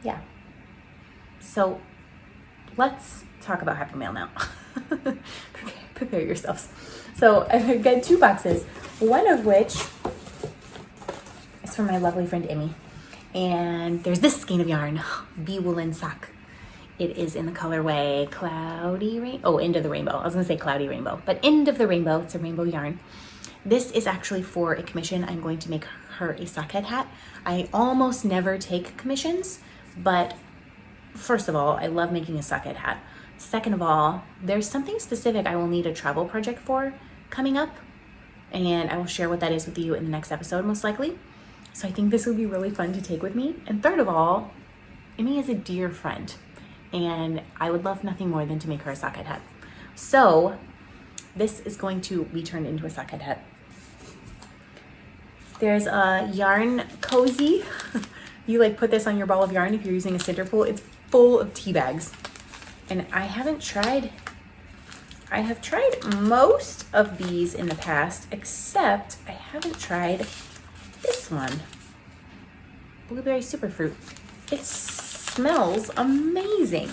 Yeah. So let's talk about Happy Mail now. Prepare yourselves. So I've got 2 boxes, one of which is from my lovely friend Emmy. And there's this skein of yarn, Bee Woolen Sock. It is in the colorway End of the Rainbow. I was gonna say Cloudy Rainbow, but End of the Rainbow. It's a rainbow yarn. This is actually for a commission. I'm going to make her a sockhead hat. I almost never take commissions, but first of all, I love making a sockhead hat. Second of all, there's something specific I will need a travel project for coming up, and I will share what that is with you in the next episode, most likely. So I think this will be really fun to take with me. And third of all, Emmy is a dear friend, and I would love nothing more than to make her a sockhead hat. So this is going to be turned into a sockhead hat. There's a yarn cozy You like put this on your ball of yarn if you're using a center pool. It's full of tea bags. And I have tried most of these in the past, except I haven't tried this one. Blueberry Superfruit. It smells amazing.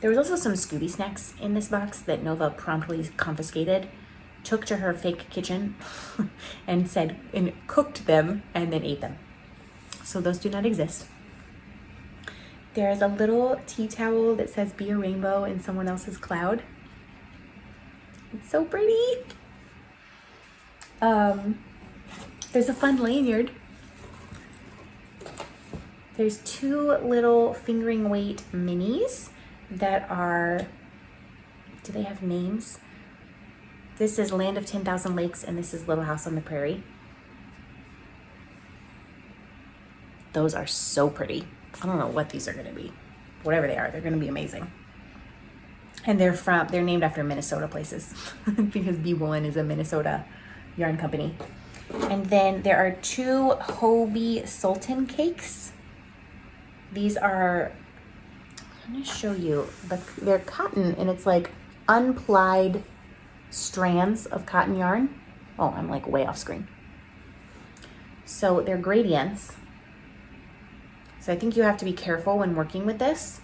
There was also some Scooby snacks in this box that Nova promptly confiscated, took to her fake kitchen and cooked them and then ate them. So those do not exist. There's a little tea towel that says "Be a Rainbow" in someone else's cloud. It's so pretty. There's a fun lanyard. There's 2 little fingering weight minis that are, do they have names? This is Land of 10,000 Lakes and this is Little House on the Prairie. Those are so pretty. I don't know what these are gonna be. Whatever they are, they're gonna be amazing. And they're named after Minnesota places because Bee Woolen is a Minnesota yarn company. And then there are 2 Hobie Sultan cakes. These are, I'm gonna show you, they're cotton and it's like unplied strands of cotton yarn. Oh, I'm like way off screen. So they're gradients. So I think you have to be careful when working with this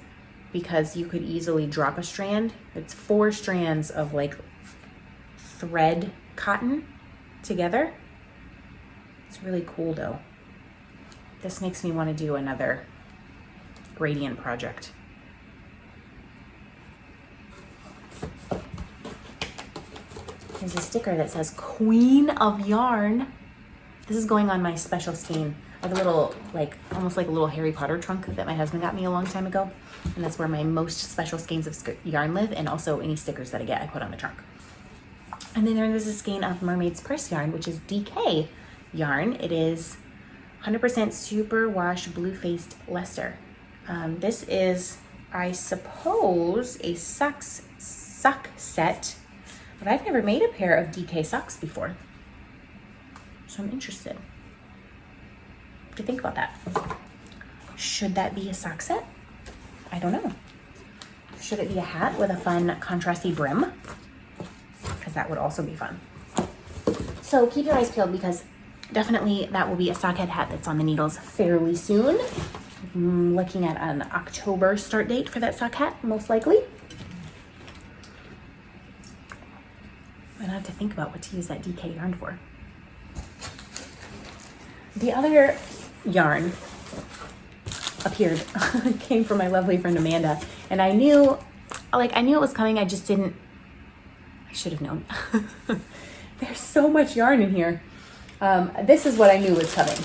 because you could easily drop a strand. It's 4 strands of like thread cotton together. It's really cool though. This makes me want to do another gradient project. There's a sticker that says Queen of Yarn. This is going on my special skein. I have a little, like, almost like a little Harry Potter trunk that my husband got me a long time ago. And that's where my most special skeins of yarn live, and also any stickers that I get, I put on the trunk. And then there's a skein of Mermaid's Purse yarn, which is DK yarn. It is 100% superwash blue-faced Leicester. This is, I suppose, a sock set, but I've never made a pair of DK socks before. So I'm interested to think about that. Should that be a sock set? I don't know. Should it be a hat with a fun contrasty brim? Because that would also be fun. So keep your eyes peeled because definitely that will be a sockhead hat that's on the needles fairly soon. I'm looking at an October start date for that sock hat, most likely. And I have to think about what to use that DK yarn for. The other yarn appeared, came from my lovely friend Amanda, and I knew it was coming, I should have known. There's so much yarn in here. This is what I knew was coming.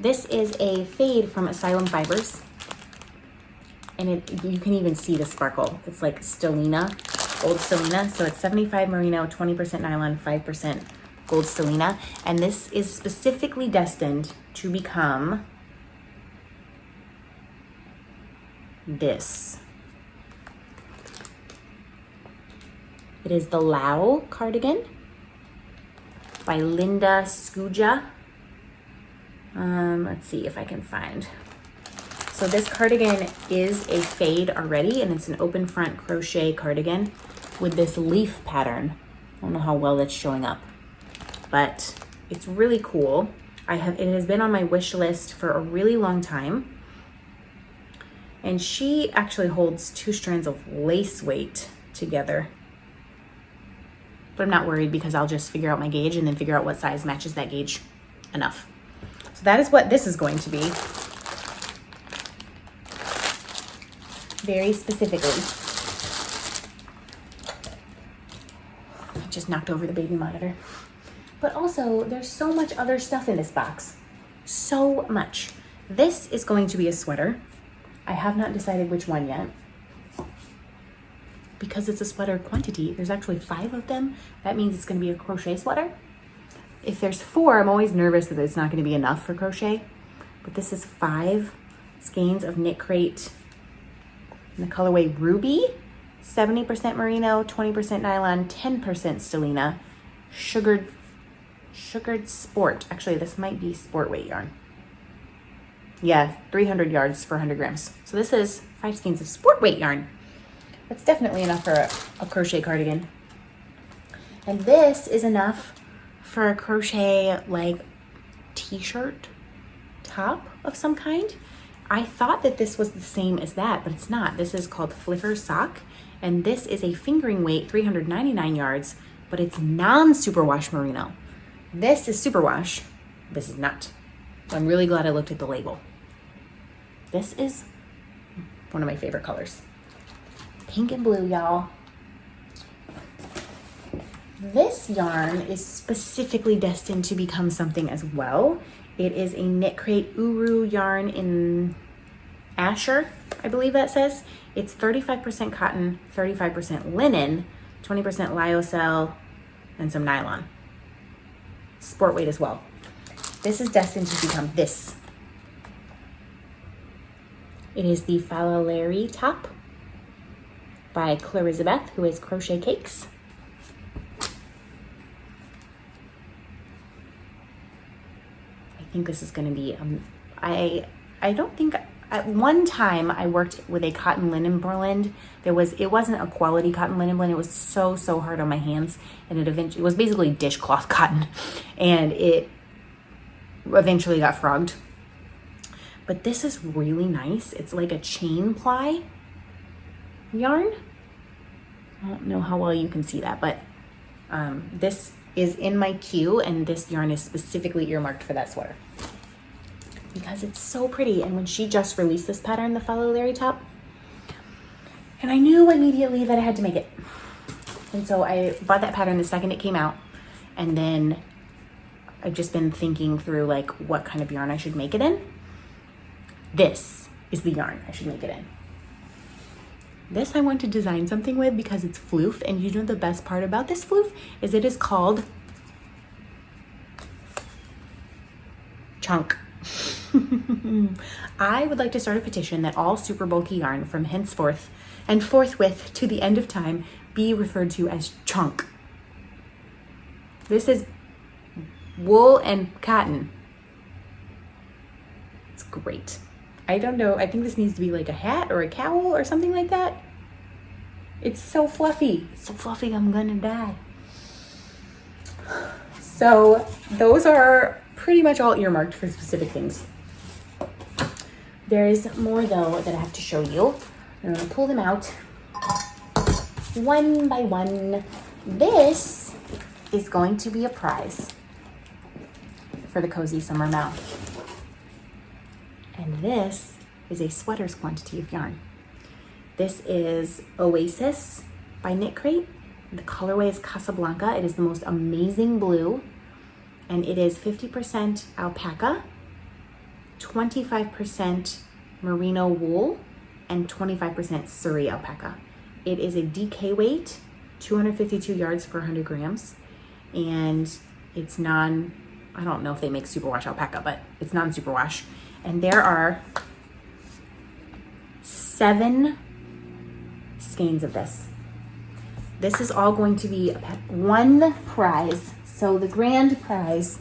This is a fade from Asylum Fibers, and you can even see the sparkle. It's like stellina, gold stellina. So it's 75 merino, 20% nylon, 5% gold stellina. And this is specifically destined to become this. It is the Lau cardigan by Linda Skuja. Let's see if I can find. So this cardigan is a fade already, and it's an open front crochet cardigan with this leaf pattern. I don't know how well that's showing up, but it's really cool. It has been on my wish list for a really long time. And she actually holds 2 strands of lace weight together. But I'm not worried because I'll just figure out my gauge and then figure out what size matches that gauge enough. So that is what this is going to be. Very specifically. I just knocked over the baby monitor. But also, there's so much other stuff in this box. So much. This is going to be a sweater. I have not decided which one yet. Because it's a sweater quantity, there's actually 5 of them. That means it's going to be a crochet sweater. If there's 4, I'm always nervous that it's not going to be enough for crochet. But this is 5 skeins of Knit Crate in the colorway Ruby. 70% merino, 20% nylon, 10% stellina, sugared Sugared Sport. Actually, this might be sport weight yarn. Yeah, 300 yards for 100 grams. So this is 5 skeins of sport weight yarn. That's definitely enough for a crochet cardigan. And this is enough for a crochet like t-shirt top of some kind. I thought that this was the same as that, but it's not. This is called Flicker Sock, and this is a fingering weight, 399 yards, but it's non-superwash merino. This is superwash. This is not. I'm really glad I looked at the label. This is one of my favorite colors. Pink and blue, y'all. This yarn is specifically destined to become something as well. It is a Knit Crate Uru yarn in Asher, I believe that says. It's 35% cotton, 35% linen, 20% lyocell, and some nylon. Sport weight as well. This is destined to become this. It is the Falalari top by Clarizabeth, who is Crochet Cakes. I think this is going to be, I don't think, at one time I worked with a cotton linen blend. It wasn't a quality cotton linen blend. It was so hard on my hands, and it was basically dishcloth cotton, and it eventually got frogged. But this is really nice. It's like a chain ply yarn. I don't know how well you can see that, but this is in my queue, and this yarn is specifically earmarked for that sweater because it's so pretty. And when she just released this pattern, the Follow Larry top, and I knew immediately that I had to make it, and so I bought that pattern the second it came out, and then I've just been thinking through like what kind of yarn I should make it in. This is the yarn I should make it in. This I want to design something with because it's floof, and you know the best part about this floof is it is called chunk. I would like to start a petition that all super bulky yarn from henceforth and forthwith to the end of time be referred to as chunk. This is wool and cotton. It's great. I don't know. I think this needs to be like a hat or a cowl or something like that. It's so fluffy. It's so fluffy, I'm gonna die. So those are pretty much all earmarked for specific things. There's more though that I have to show you. I'm gonna pull them out one by one. This is going to be a prize for the Cozy Summer Mal. And this is a sweater's quantity of yarn. This is Oasis by Knit Crate. The colorway is Casablanca. It is the most amazing blue. And it is 50% alpaca, 25% merino wool, and 25% Surrey alpaca. It is a DK weight, 252 yards per 100 grams. And it's I don't know if they make superwash alpaca, but it's non-superwash. And there are 7 skeins of this. This is all going to be one prize. So the grand prize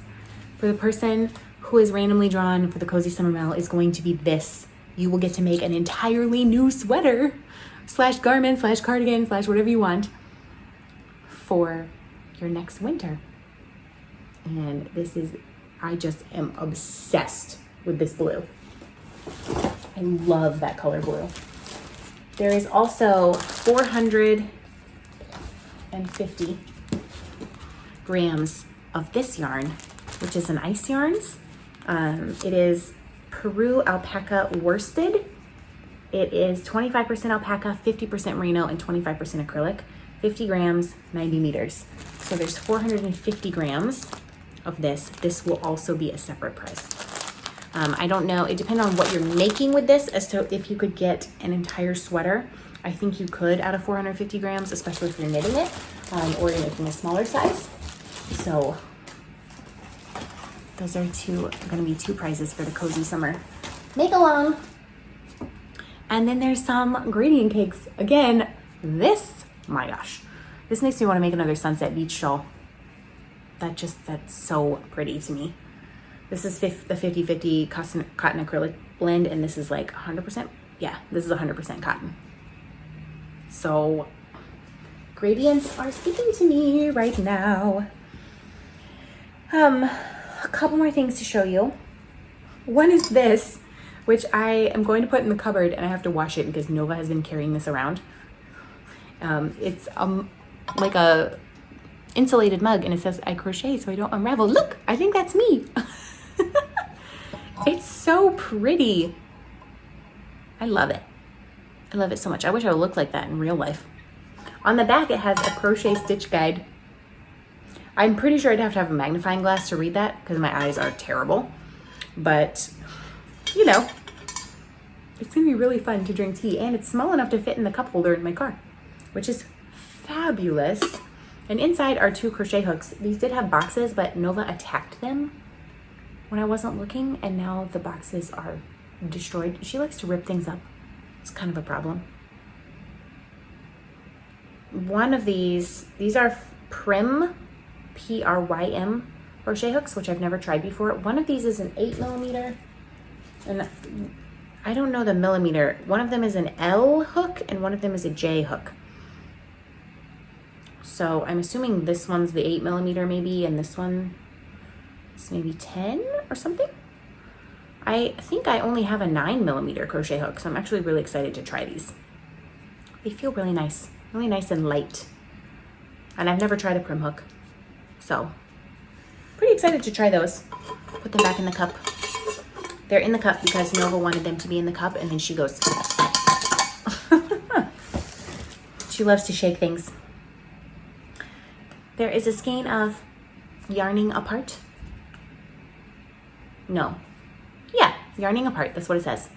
for the person who is randomly drawn for the Cozy Summer Mal is going to be this. You will get to make an entirely new sweater / garment / cardigan / whatever you want for your next winter. And this is, I just am obsessed with this blue. I love that color blue. There is also 450 grams of this yarn, which is an ice yarns. It is Peru alpaca worsted. It is 25% alpaca, 50% merino, and 25% acrylic. 50 grams, 90 meters. So there's 450 grams of this. This will also be a separate price. I don't know, it depends on what you're making with this as to if you could get an entire sweater. I think you could out of 450 grams, especially if you're knitting it, or you're making a smaller size. So those are going to be 2 prizes for the Cozy Summer Make Along. And then there's some gradient cakes. Again, this, my gosh, this makes me want to make another Sunset Beach shawl. That's so pretty to me. This is the 50-50 cotton acrylic blend, and this is like 100%. Yeah, this is 100% cotton. So gradients are speaking to me right now. A couple more things to show you. One is this, which I am going to put in the cupboard, and I have to wash it because Nova has been carrying this around. It's like a insulated mug, and it says I crochet so I don't unravel. Look, I think that's me. It's so pretty. I love it. I love it so much. I wish I would look like that in real life. On the back, it has a crochet stitch guide. I'm pretty sure I'd have to have a magnifying glass to read that because my eyes are terrible. But, you know, it's gonna be really fun to drink tea, and it's small enough to fit in the cup holder in my car, which is fabulous. And inside are 2 crochet hooks. These did have boxes, but Nova attacked them when I wasn't looking, and now the boxes are destroyed. She likes to rip things up. It's kind of a problem. One of these are Prim, P-R-Y-M crochet hooks, which I've never tried before. One of these is an 8mm, and I don't know the millimeter. One of them is an L hook, and one of them is a J hook. So I'm assuming this one's the 8mm maybe, and this one is maybe 10 or something. I think I only have a 9mm crochet hook, so I'm actually really excited to try these. They feel really nice and light. And I've never tried a Prim hook, so pretty excited to try those. Put them back in the cup. They're in the cup because Nova wanted them to be in the cup, and then she goes. She loves to shake things. There is a skein of yarning apart. No. Yeah, yarning apart. That's what it says.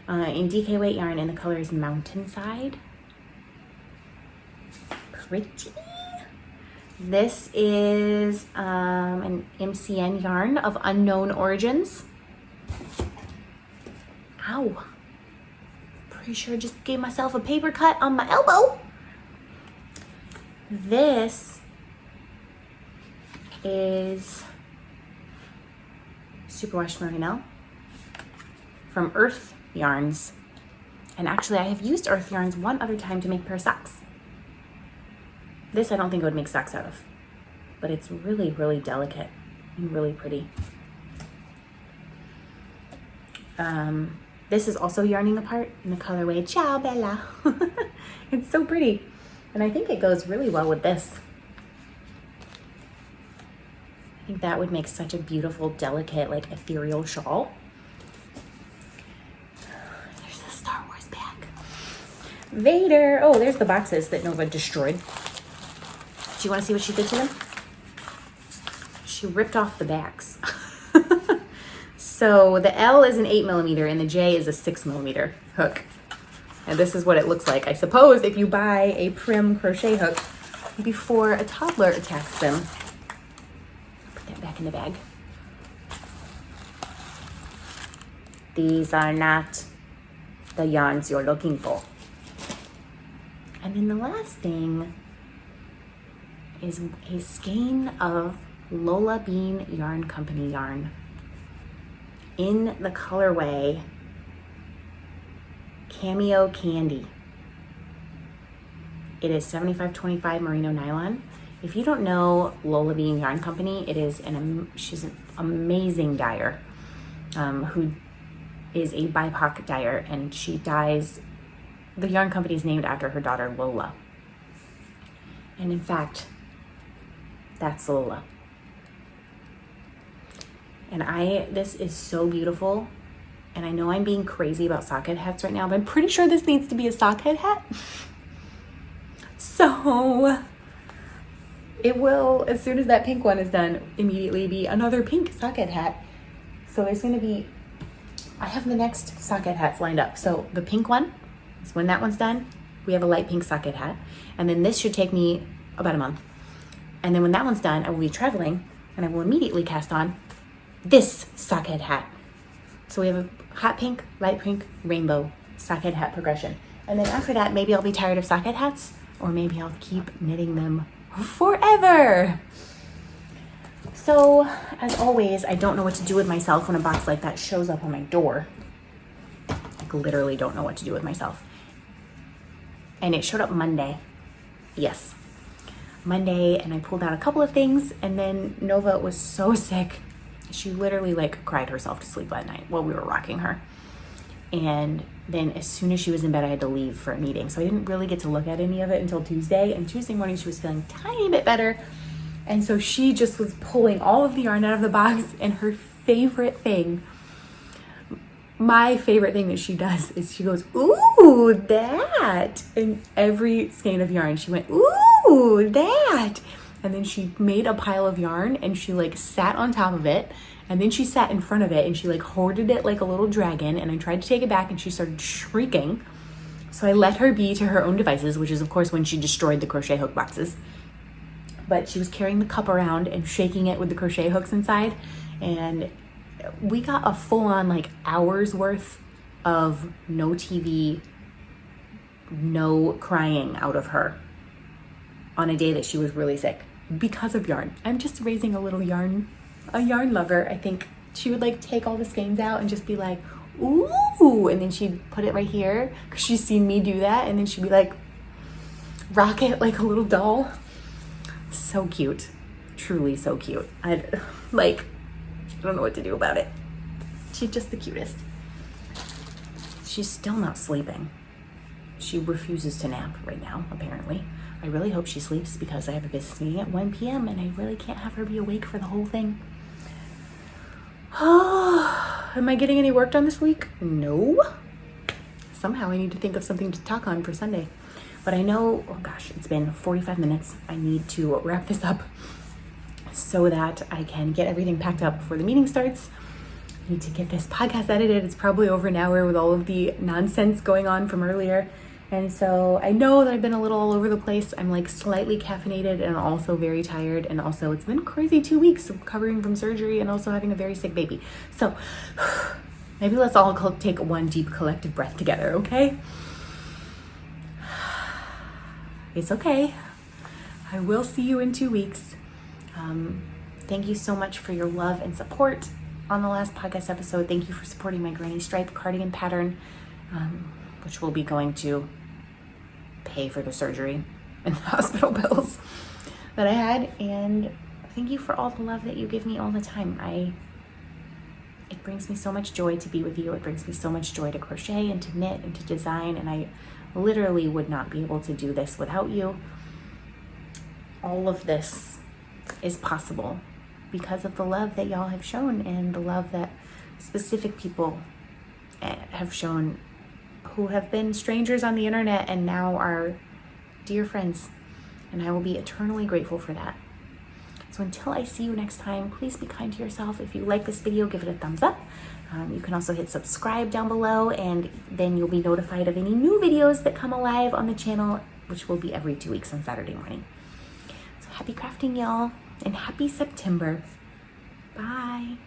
In DK weight yarn, and the color is Mountainside. Pretty. This is an MCN yarn of unknown origins. Ow. Pretty sure I just gave myself a paper cut on my elbow. This is Superwash Merino from Earth Yarns. And actually, I have used Earth Yarns one other time to make a pair of socks. This I don't think I would make socks out of, but it's really, really delicate and really pretty. This is also yarning apart in the colorway Ciao Bella. It's so pretty. And I think it goes really well with this. I think that would make such a beautiful, delicate, like ethereal shawl. There's the Star Wars bag. Vader. Oh, there's the boxes that Nova destroyed. Do you want to see what she did to them? She ripped off the backs. So the L is an 8mm and the J is a 6mm hook. And this is what it looks like, I suppose, if you buy a Prim crochet hook before a toddler attacks them. Put that back in the bag. These are not the yarns you're looking for. And then the last thing is a skein of Lola Bean Yarn Company yarn in the colorway Cameo Candy. It is 75/25 merino nylon. If you don't know Lola Bean Yarn Company, she's an amazing dyer who is a BIPOC dyer, and she dyes. The yarn company is named after her daughter Lola, and in fact, that's Lola. And this is so beautiful. And I know I'm being crazy about socket hats right now, but I'm pretty sure this needs to be a socket hat. So it will, as soon as that pink one is done, immediately be another pink socket hat. So there's going to be, I have the next socket hats lined up. So the pink one, is when that one's done, we have a light pink socket hat. And then this should take me about a month. And then when that one's done, I will be traveling, and I will immediately cast on this socket hat. So we have a hot pink, light pink, rainbow socket hat progression. And then after that, maybe I'll be tired of socket hats, or maybe I'll keep knitting them forever. So, as always, I don't know what to do with myself when a box like that shows up on my door. Like, literally don't know what to do with myself. And it showed up Monday. Yes. Monday, and I pulled out a couple of things, and then Nova was so sick. She literally like cried herself to sleep that night while we were rocking her. And then as soon as she was in bed, I had to leave for a meeting. So I didn't really get to look at any of it until Tuesday. And Tuesday morning, she was feeling a tiny bit better. And so she just was pulling all of the yarn out of the box. And her favorite thing, my favorite thing that she does is she goes, ooh, that. And every skein of yarn, she went, ooh, that. And then she made a pile of yarn and she like sat on top of it. And then she sat in front of it and she like hoarded it like a little dragon. And I tried to take it back and she started shrieking. So I let her be to her own devices, which is of course when she destroyed the crochet hook boxes. But she was carrying the cup around and shaking it with the crochet hooks inside. And we got a full on like hours worth of no TV, no crying out of her on a day that she was really sick because of yarn. I'm just raising a yarn lover. I think she would like take all the skeins out and just be like, ooh, and then she'd put it right here because she's seen me do that, and then she'd be like, rock it like a little doll. So cute, truly so cute. I don't know what to do about it. She's just the cutest. She's still not sleeping. She refuses to nap right now, apparently. I really hope she sleeps because I have a business meeting at 1 p.m. and I really can't have her be awake for the whole thing. Oh, am I getting any work done this week? No. Somehow I need to think of something to talk on for Sunday. But I know, oh gosh, it's been 45 minutes. I need to wrap this up so that I can get everything packed up before the meeting starts. I need to get this podcast edited. It's probably over an hour with all of the nonsense going on from earlier. And so I know that I've been a little all over the place. I'm like slightly caffeinated and also very tired. And also it's been a crazy 2 weeks of recovering from surgery and also having a very sick baby. So maybe let's all take one deep collective breath together, okay? It's okay. I will see you in 2 weeks. Thank you so much for your love and support on the last podcast episode. Thank you for supporting my granny stripe cardigan pattern, which will be going to pay for the surgery and the hospital bills that I had. And thank you for all the love that you give me all the time. It brings me so much joy to be with you. It brings me so much joy to crochet and to knit and to design. And I literally would not be able to do this without you. All of this is possible because of the love that y'all have shown and the love that specific people have shown who have been strangers on the internet and now are dear friends. And I will be eternally grateful for that. So until I see you next time, please be kind to yourself. If you like this video, give it a thumbs up. You can also hit subscribe down below, and then you'll be notified of any new videos that come alive on the channel, which will be every 2 weeks on Saturday morning. So happy crafting, y'all, and happy September. Bye.